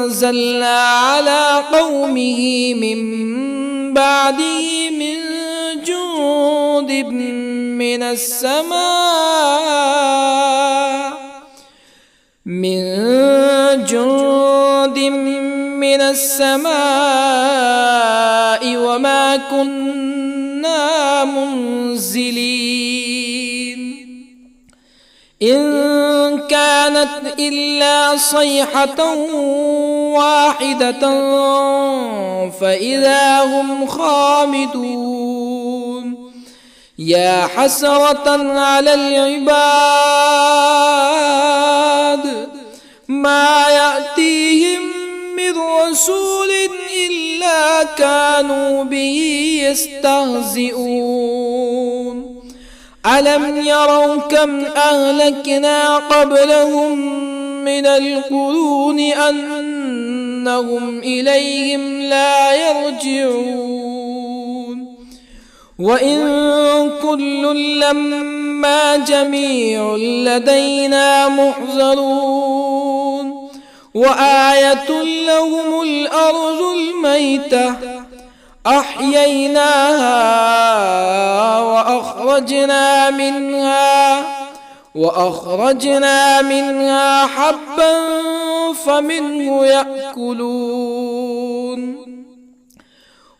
أنزلنا على قومه من بعده من جند من السماء وما كنا منزلين إن كانت إلا صيحة واحدة فإذا هم خامدون يا حسرة على العباد ما يأتيهم من رسول إلا كانوا به يستهزئون ألم يروا كم أهلكنا قبلهم من القرون أنهم إليهم لا يرجعون وإن كل لما جميع لدينا محضرون وآية لهم الأرض الميتة أحييناها وأخرجنا منها حبا فمنه يأكلون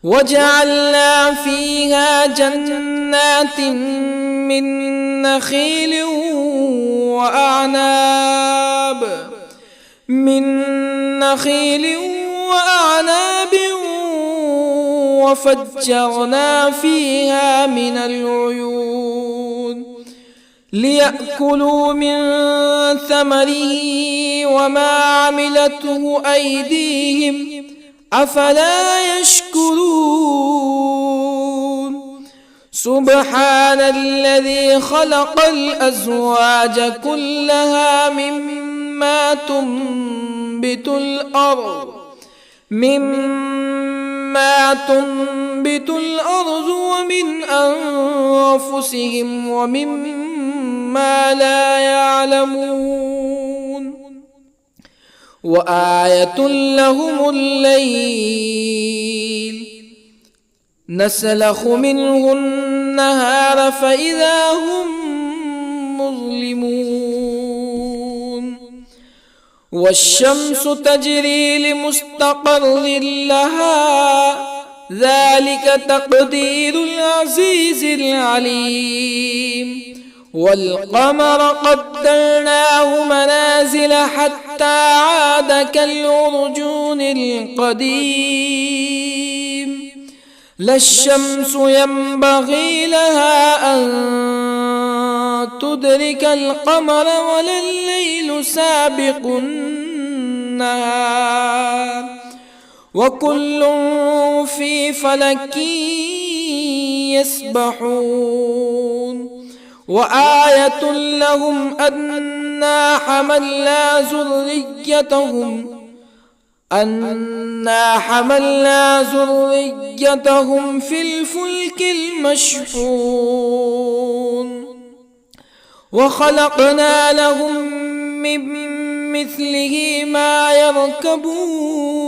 وجعلنا فيها جنات من نخيل وأعناب وفجرنا فيها من العيون ليأكلوا من ثمره وما عملته أيديهم أفلا يشكرون سبحان الذي خلق الأزواج كلها مما تنبت الأرض ومن أنفسهم ومما لا يعلمون وآية لهم الليل نسلخ منه النهار فإذا هم مظلمون والشمس تجري لمستقر لها ذلك تقدير العزيز العليم والقمر قدرناه منازل حتى عاد كالعرجون القديم لا الشمس ينبغي لها أن تدرك القمر ولا الليل سابق النهار وكل في فلك يسبحون وآية لهم أنا حملنا ذريتهم في الفلك المشحون وخلقنا لهم من مثله ما يركبون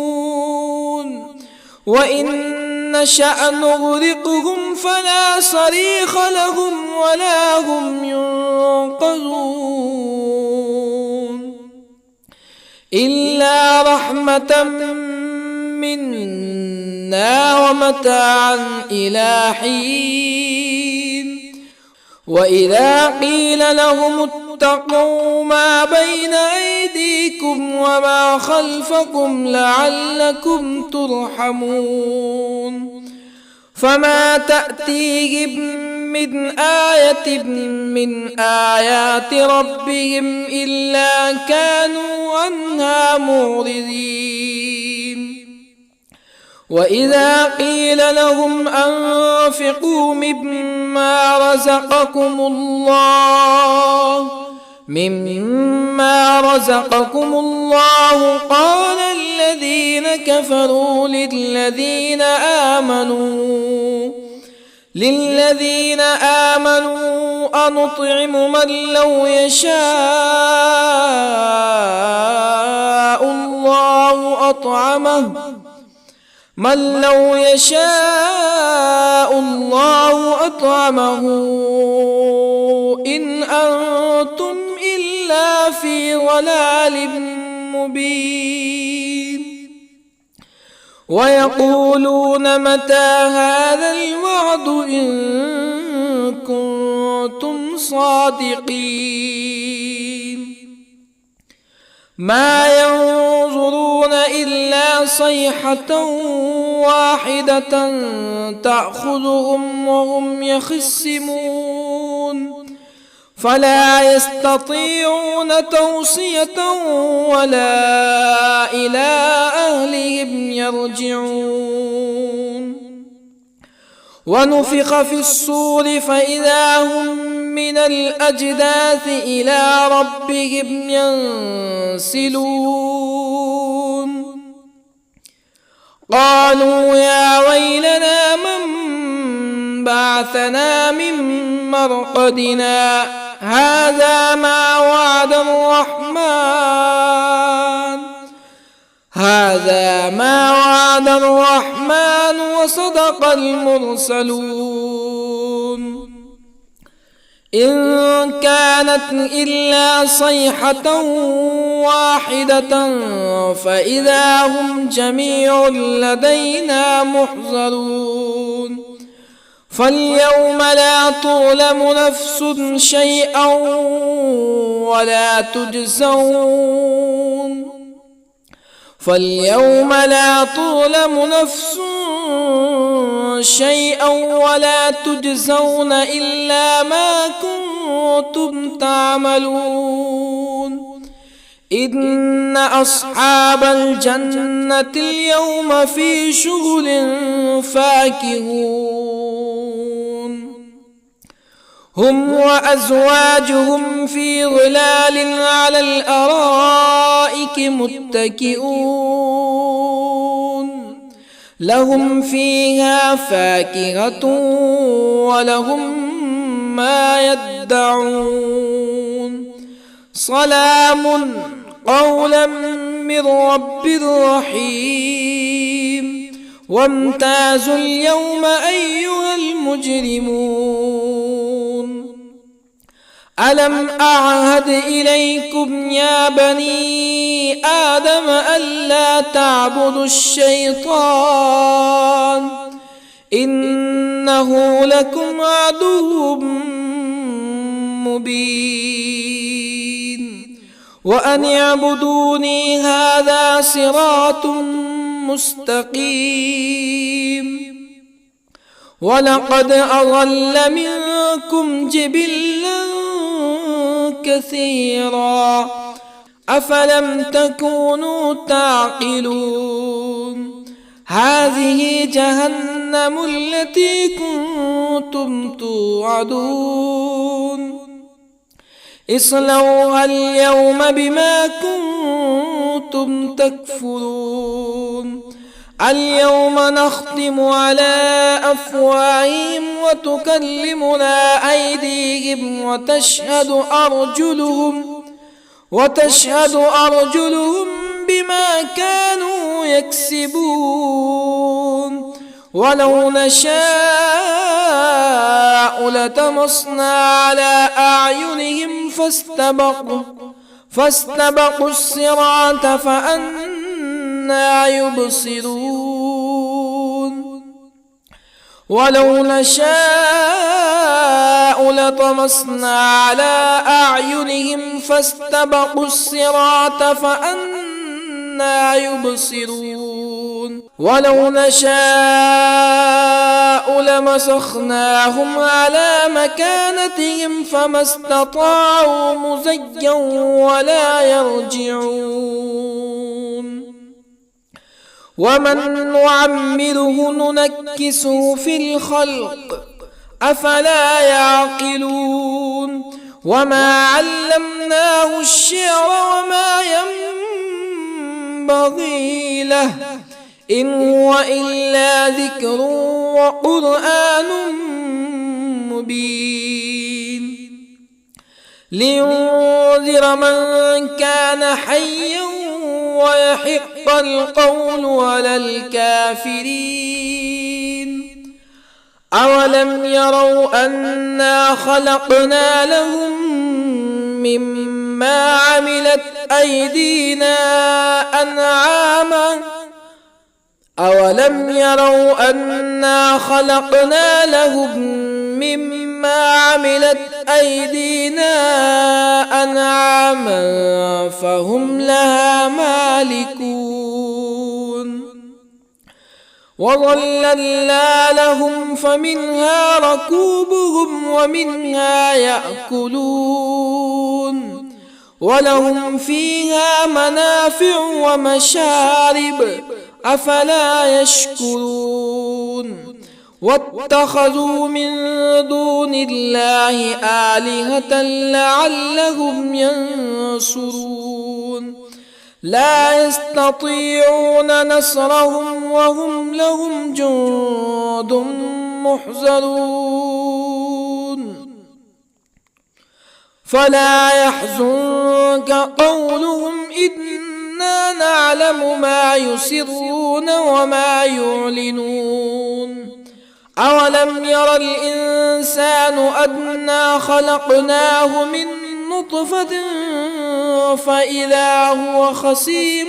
وإن نشأ نغرقهم فلا صريخ لهم ولا هم ينقذون إلا رحمة منا ومتاعا إلى حين وإذا قيل لهم اتقوا ما بين أيديكم وما خلفكم لعلكم ترحمون فما تأتيهم من آية من آيات ربهم إلا كانوا عنها معرضين وإذا قيل لهم أنفقوا مما رزقكم الله قال الذين كفروا للذين آمنوا أنطعم من لو يشاء الله أطعمه إن أنتم إلا في ضلال مبين ويقولون متى هذا الوعد إن كنتم صادقين ما ينظرون إلا صيحة واحدة تأخذهم وهم يخصمون فلا يستطيعون توصية ولا إلى أهلهم يرجعون ونفخ في الصور فإذا هم من الأجداث إلى ربهم ينسلون قالوا يا ويلنا من بعثنا من مرقدنا هذا ما وعد الرحمن وصدق المرسلون إن كانت إلا صيحة واحدة فإذا هم جميع لدينا محضرون فاليوم لا تظلم نفس شيئا ولا تجزون إلا ما كنتم تعملون إن أصحاب الجنة اليوم في شغل فاكهون هم وأزواجهم في ظلال على الأرائك متكئون لهم فيها فاكهة ولهم ما يدعون سلام قولا من رب رحيم وامتازوا اليوم أيها المجرمون ألم أعهد إليكم يا بني آدم ألا تعبدوا الشيطان إنه لكم عدو مبين وأن اعبدوني هذا صراط مستقيم ولقد أضل منكم جبلا كثيرا أفلم تكونوا تعقلون هذه جهنم التي كنتم توعدون اصلوها اليوم بما كنتم تكفرون اليوم نختم على أفواههم وتكلمنا أيديهم وتشهد أرجلهم بما كانوا يكسبون ولو نشاء لطمسنا على أعينهم فاستبقوا الصراط فأنى يبصرون ولو نشاء لطمسنا على أعينهم فاستبقوا الصراط فأنى يبصرون ولو نشاء لمسخناهم على مكانتهم فما استطاعوا مزيا ولا يرجعون ومن نعمره ننكسه في الخلق أفلا يعقلون وما علمناه الشعر وما ينبغي له إن هو إلا ذكر وقرآن مبين لينذر من كان حيا ويحق القول على الكافرين أولم يروا أنا خلقنا لهم مما عملت أيدينا أنعاما أولم يروا أنا خلقنا لهم مما عملت أيدينا أنعاما فهم لها مالكون وظللنا لهم فمنها ركوبهم ومنها يأكلون ولهم فيها منافع ومشارب أفلا يشكرون واتخذوا من دون الله آلهة لعلهم ينصرون لا يستطيعون نصرهم وهم لهم جند محضرون فلا يحزنك قولهم إنا نعلم ما يسرون وما يعلنون أولم ير الإنسان أنا خلقناه من نطفة فإذا هو خصيم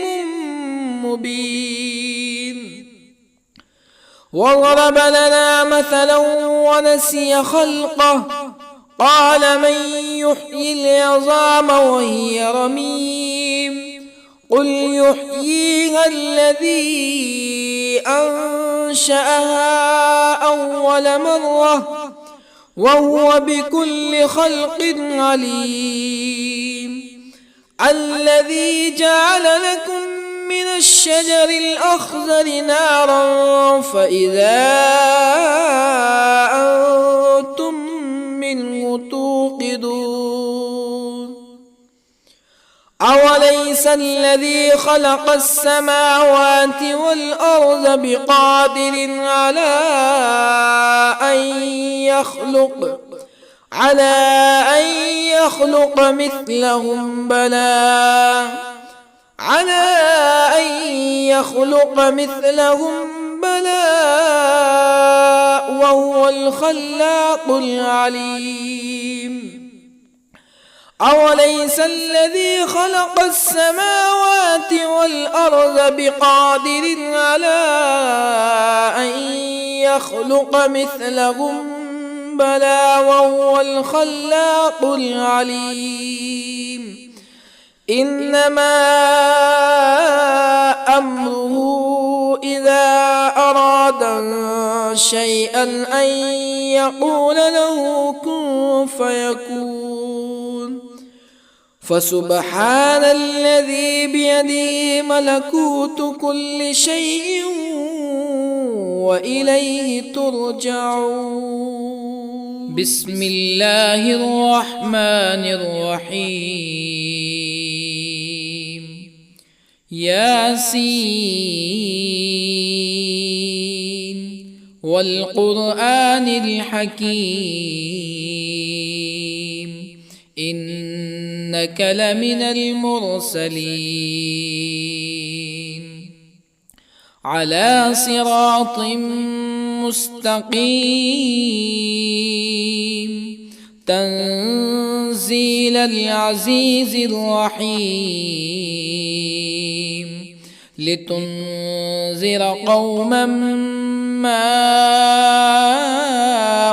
مبين وضرب لنا مثلا ونسي خلقه قال من يحيي العظام وهي رميم قل يحييها الذي أنشأها أول مرة وهو بكل خلق عليم الذي جعل لكم من الشجر الأخضر نارا فإذا أنتم منه توقدون أوليس الذي خلق السماوات والأرض بقادر على أن يخلق مثلهم بلى وهو الخلاق العليم أوليس الذي خلق السماوات والأرض بقادر على أن يخلق مثلهم بلى وهو الخلاق العليم إنما أمره إذا أراد شيئا أن يقول له كن فيكون فسبحان الذي بيده ملكوت كل شيء وإليه ترجعون. بسم الله الرحمن الرحيم. ياسين والقرآن الحكيم إنك لمن المرسلين على صراط مستقيم تنزيل العزيز الرحيم لتنذر قوما ما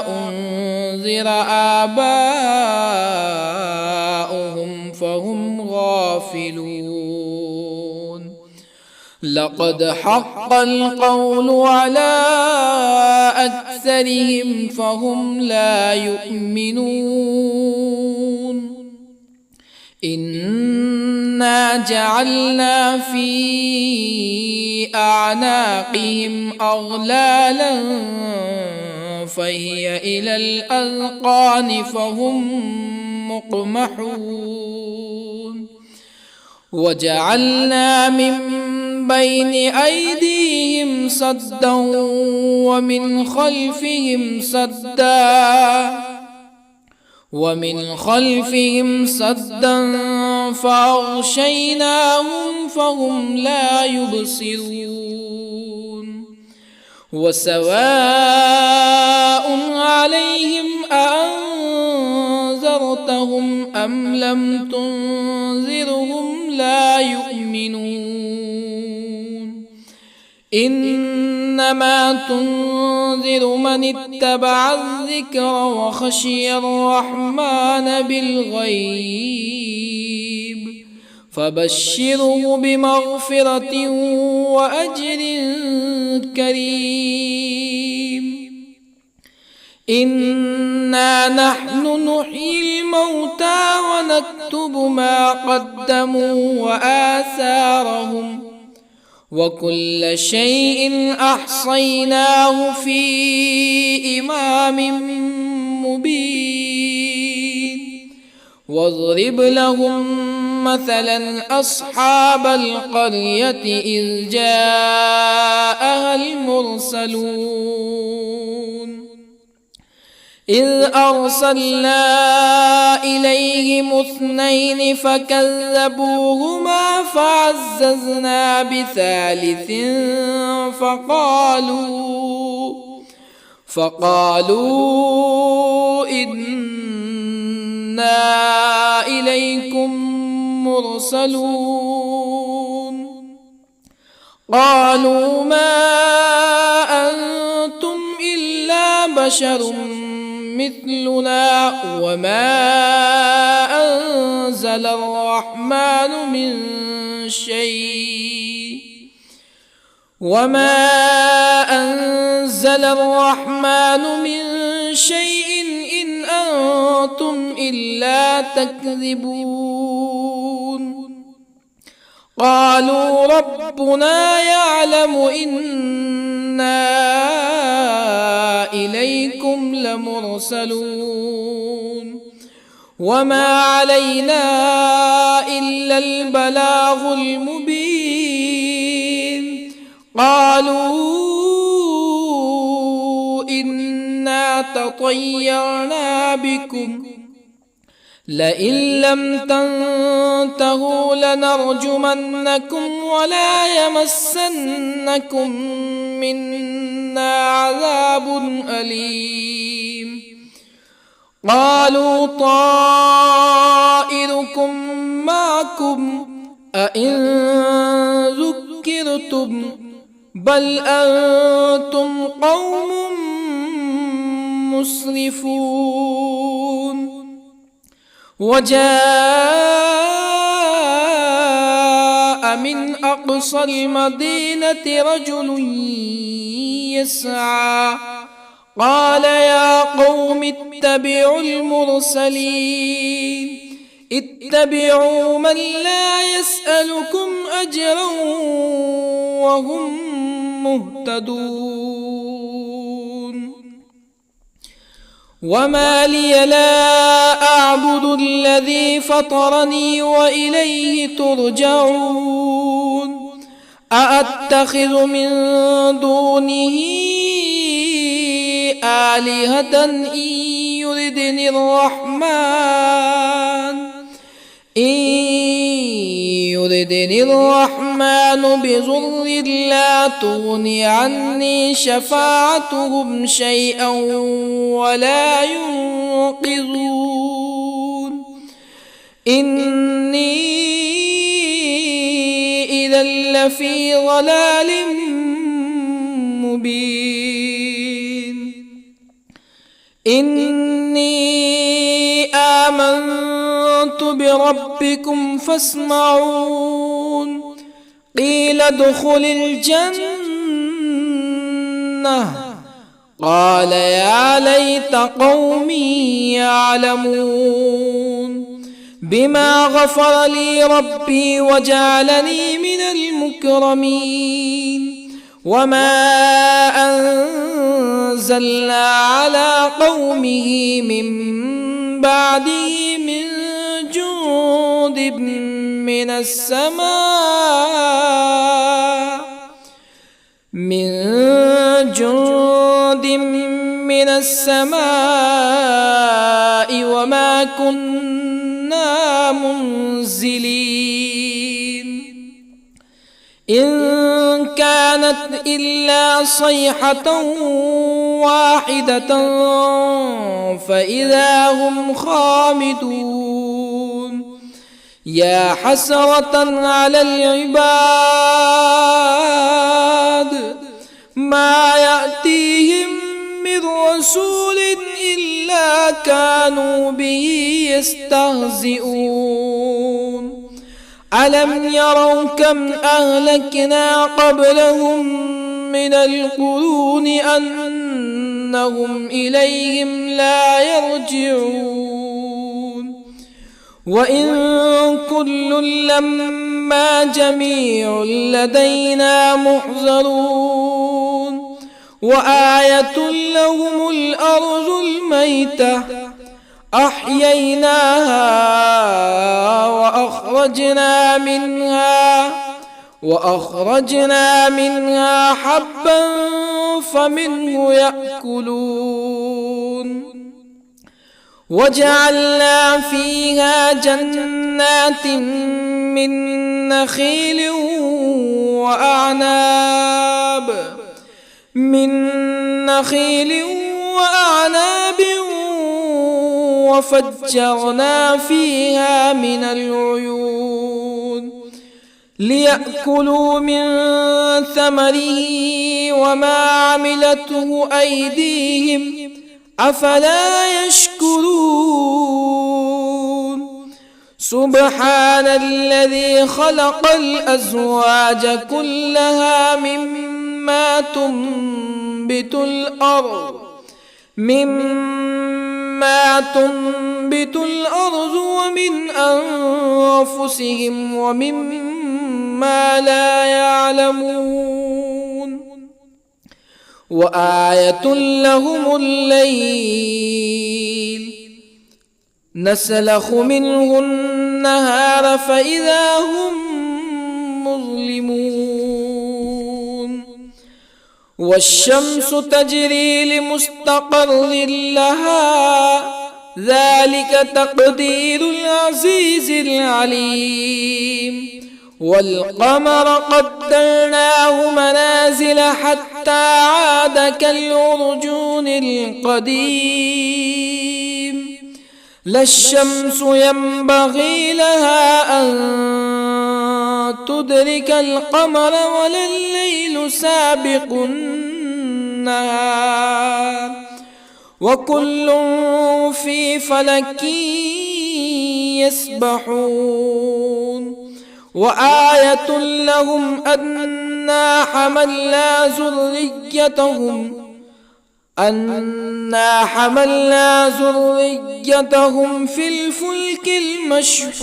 أنذر آباؤهم فهم غافلون لقد حق القول على أكثرهم فهم لا يؤمنون إنا جعلنا في أعناقهم أغلالا فهي إلى الأذقان فهم مقمحون وجعلنا من بين أيديهم سدا ومن خلفهم سدا فأغشيناهم فهم لا يبصرون وسواء عليهم أأنذرتهم أم لم تنذرهم لا يؤمنون إنما تنذر من اتبع الذكر وخشي الرحمن بالغيب فبشره بمغفرة وأجر كريم إنا نحن نحيي الموتى ونكتب ما قدموا وآثارهم وكل شيء أحصيناه في إمام مبين واضرب لهم مثلا أصحاب القرية إذ جاءها المرسلون إذ أرسلنا إليهم اثنين فكذبوهما فعززنا بثالث فقالوا إنا إليكم مرسلون قالوا ما أنتم إلا بشر مثلنا وما أنزل الرحمن من شيء إن أنتم إلا تكذبون قالوا ربنا يعلم إنا إليكم لمرسلون وما علينا إلا البلاغ المبين قالوا إنا تطيرنا بكم لئن لم تنتهوا لنرجمنكم ولا يمسنكم منا عذاب أليم قالوا طائركم أئن ذكرتم بل أنتم قوم مسرفون. وجاء من أقصى المدينة رجل يسعى قال يا قوم اتبعوا المرسلين اتبعوا من لا يسألكم أجرا وهم مهتدون. وما لي لا أعبد الذي فطرني وإليه ترجعون. أأتخذ من دونه آلهة إن يردني الرحمن بضر لا تغني عني شفاعتهم شيئا ولا ينقذون. إني إذا لفي ضلال مبين. إني آمنت بربكم فاسمعون. قيل ادخل الجنة قال يا ليت قومي يعلمون. بما غفر لي ربي وجعلني من المكرمين. وما أنزلنا على قومه من بعده من جند من السماء وما كنا منزلين. إن كانت إلا صيحة واحدة فإذا هم خامدون. يا حسرة على العباد ما يأتيهم من رسول إلا كانوا به يستهزئون. ألم يروا كم أهلكنا قبلهم من القرون أنهم إليهم لا يرجعون. وإن كل لما جميع لدينا محضرون. وآية لهم الأرض الميتة أحييناها وأخرجنا منها حبا فمنه يأكلون. وجعلنا فيها جنات من نخيل وأعناب وفجرنا فيها من العيون ليأكلوا من ثمره وما عملته أيديهم أفلا يشكرون. سبحان الذي خلق الأزواج كلها مما تنبت الأرض ومن أنفسهم ومما لا يعلمون. وآية لهم الليل نسلخ منه النهار فإذا هم مظلمون. والشمس تجري لمستقر لها ذلك تقدير العزيز العليم. والقمر قدرناه منازل حتى عاد كالعرجون القديم. لا الشمس ينبغي لها أن تدرك القمر ولا الليل سابق النهار وكل في فلك يسبحون وآية لهم أنا حملنا ذريتهم في الفلك المشحون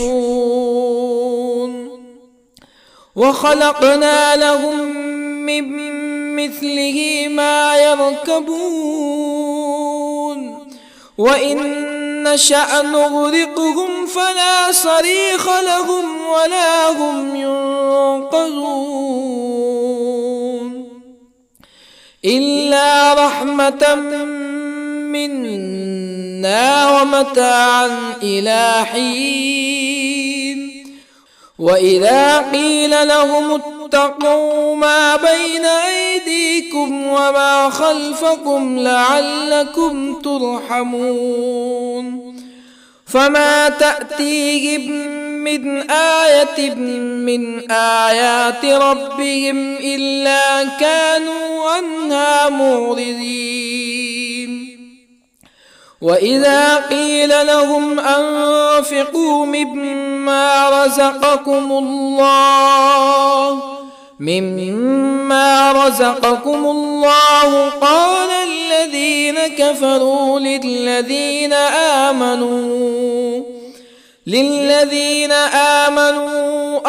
وخلقنا لهم من مثله ما يركبون وإن نشأ نغرقهم فلا صريخ لهم ولا هم ينقذون إلا رحمة منا ومتاعا إلى حين وإذا قيل لهم اتقوا ما بين أيديكم وما خلفكم لعلكم ترحمون فما تأتيهم من آية من آيات ربهم إلا كانوا عنها معرضين وإذا قيل لهم أنفقوا مما رزقكم الله قال الذين كفروا للذين آمنوا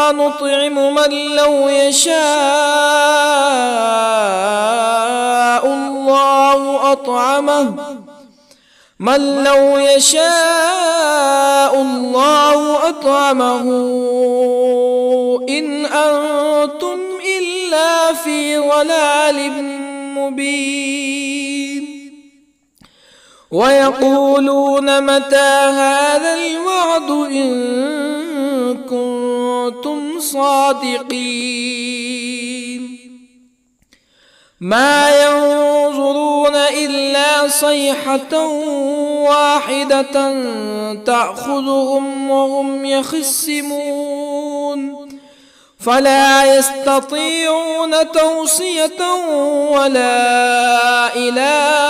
أنطعم من لو يشاء الله أطعمه إن أنتم إلا في ضلال مبين ويقولون متى هذا الوعد إن كنتم صادقين ما ينظرون إلا صيحة واحدة تأخذهم وهم يخصمون فلا يستطيعون توصية ولا إلى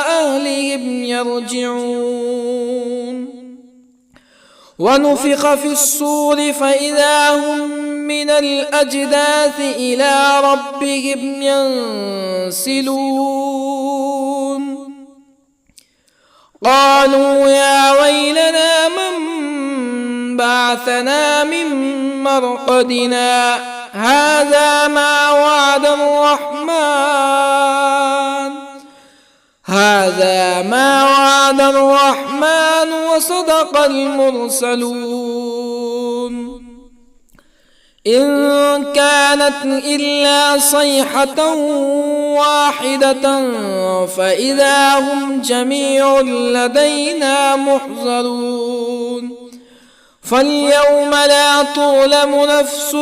أهلهم يرجعون ونفخ في الصور فإذا هم من الأجداث إلى ربهم ينسلون قالوا يا ويلنا من بعثنا من مرقدنا هذا ما وعد الرحمن وصدق المرسلون إن كانت إلا صيحة واحدة فإذا هم جميع لدينا محضرون فاليوم لا تظلم نفس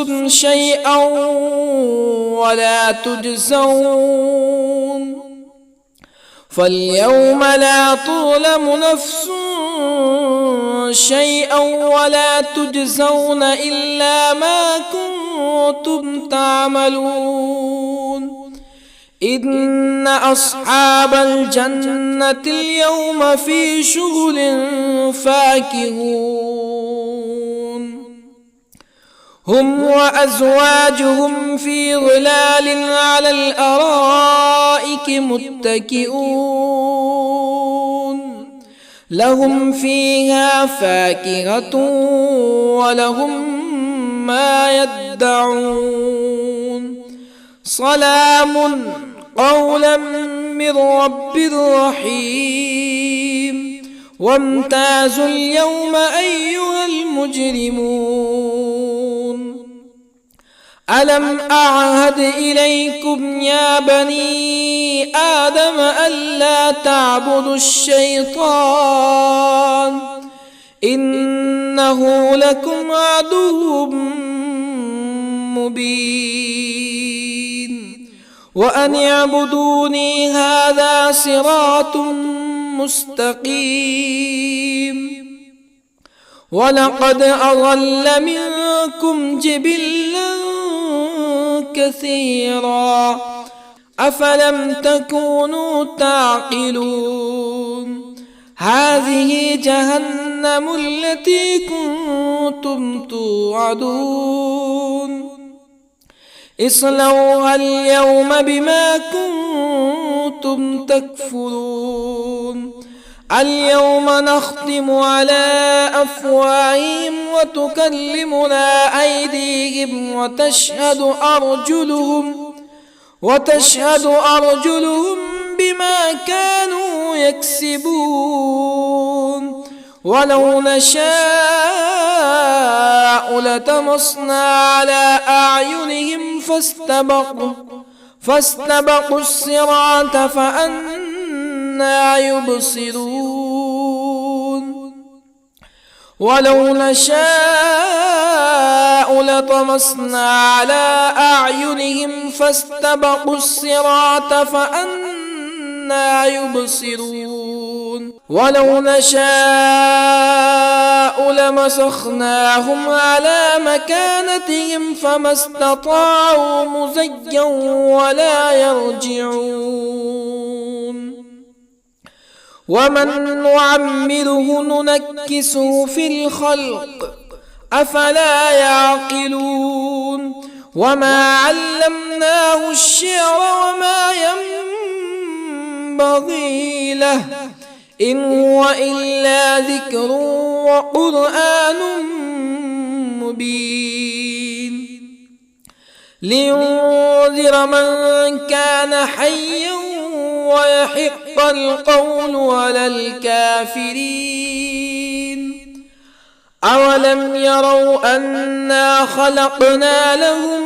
شيئا ولا تجزون إلا ما كنتم تعملون إن أصحاب الجنة اليوم في شغل فاكهون هم وأزواجهم في ظلال على الأرائك متكئون لهم فيها فاكهة ولهم ما يدعون سلام قولا من رب رحيم وامتازوا اليوم أيها المجرمون ألم أعهد إليكم يا بني آدم ألا تعبدوا الشيطان إنه لكم عدو مبين وأن اعبدوني هذا صراط مستقيم ولقد أضل منكم جبلا كثيرا أفلم تكونوا تعقلون هذه جهنم التي كنتم توعدون اصلوها اليوم بما كنتم تكفرون اليوم نختم على أفواههم وتكلمنا أيديهم وتشهد أرجلهم بما كانوا يكسبون ولو نشاء لطمسنا على أعينهم فاستبقوا الصراط فأنى يبصرون ولو نشاء لطمسنا على أعينهم فاستبقوا الصراط فأنى يبصرون ولو نشاء لمسخناهم على مكانتهم فما استطاعوا مزيا ولا يرجعون ومن نعمره ننكسه في الخلق أفلا يعقلون وما علمناه الشعر وما ينبغي له إن هو إلا ذكر وقرآن مبين لينذر من كان حيا ويحق القول على الكافرين أولم يروا أنا خلقنا لهم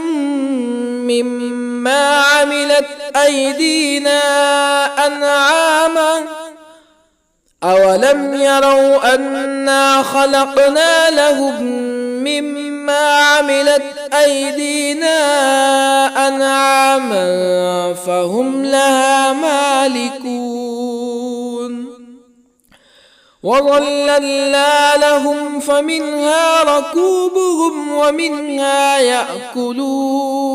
مما عملت أيدينا أنعاما أولم يروا أنا خلقنا لهم مما عملت أيدينا أنعاما فهم لها مالكون وظللنا لهم فمنها ركوبهم ومنها يأكلون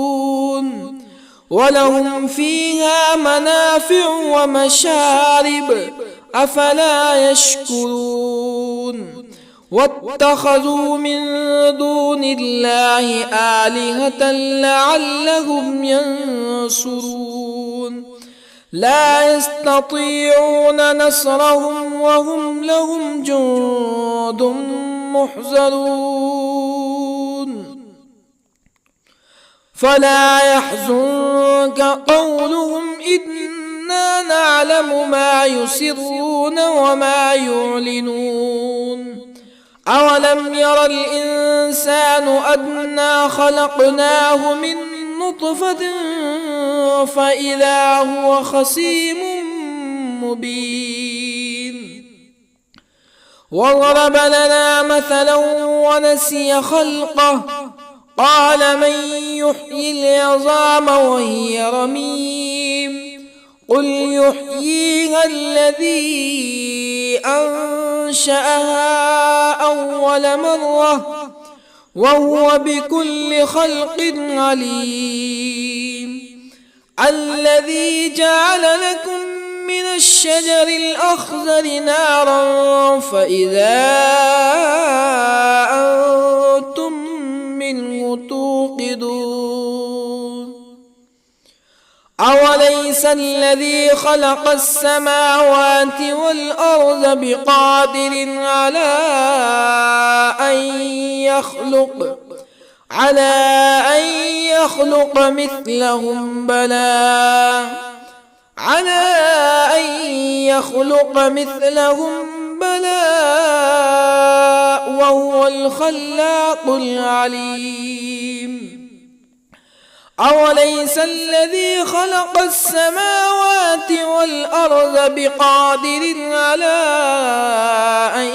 ولهم فيها منافع ومشارب أفلا يشكرون واتخذوا من دون الله آلهة لعلهم ينصرون لا يستطيعون نصرهم وهم لهم جند محضرون فلا يحزنك قولهم إنا نعلم ما يسرون وما يعلنون أولم ير الإنسان أنا خلقناه من نطفة فإذا هو خصيم مبين وضرب لنا مثلا ونسي خلقه قال من يحيي العظام وهي رميم قل يحييها الذي أنشأها أول مرة وهو بكل خلق عليم الذي جعل لكم من الشجر الأخضر نارا فإذا أنتم منه توقدون أوليس الذي خلق السماوات والأرض بقادر على أن يخلق مثلهم بلى وهو الخلاق العليم أوليس الذي خلق السماوات والأرض بقادر على أن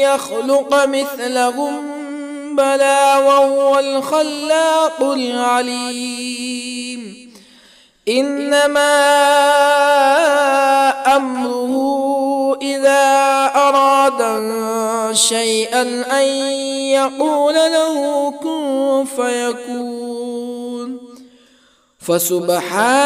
يخلق مثلهم بلى وهو الخلاق العليم إنما أمره إذا أراد شيئا أن يقول له كن فيكون فسبحان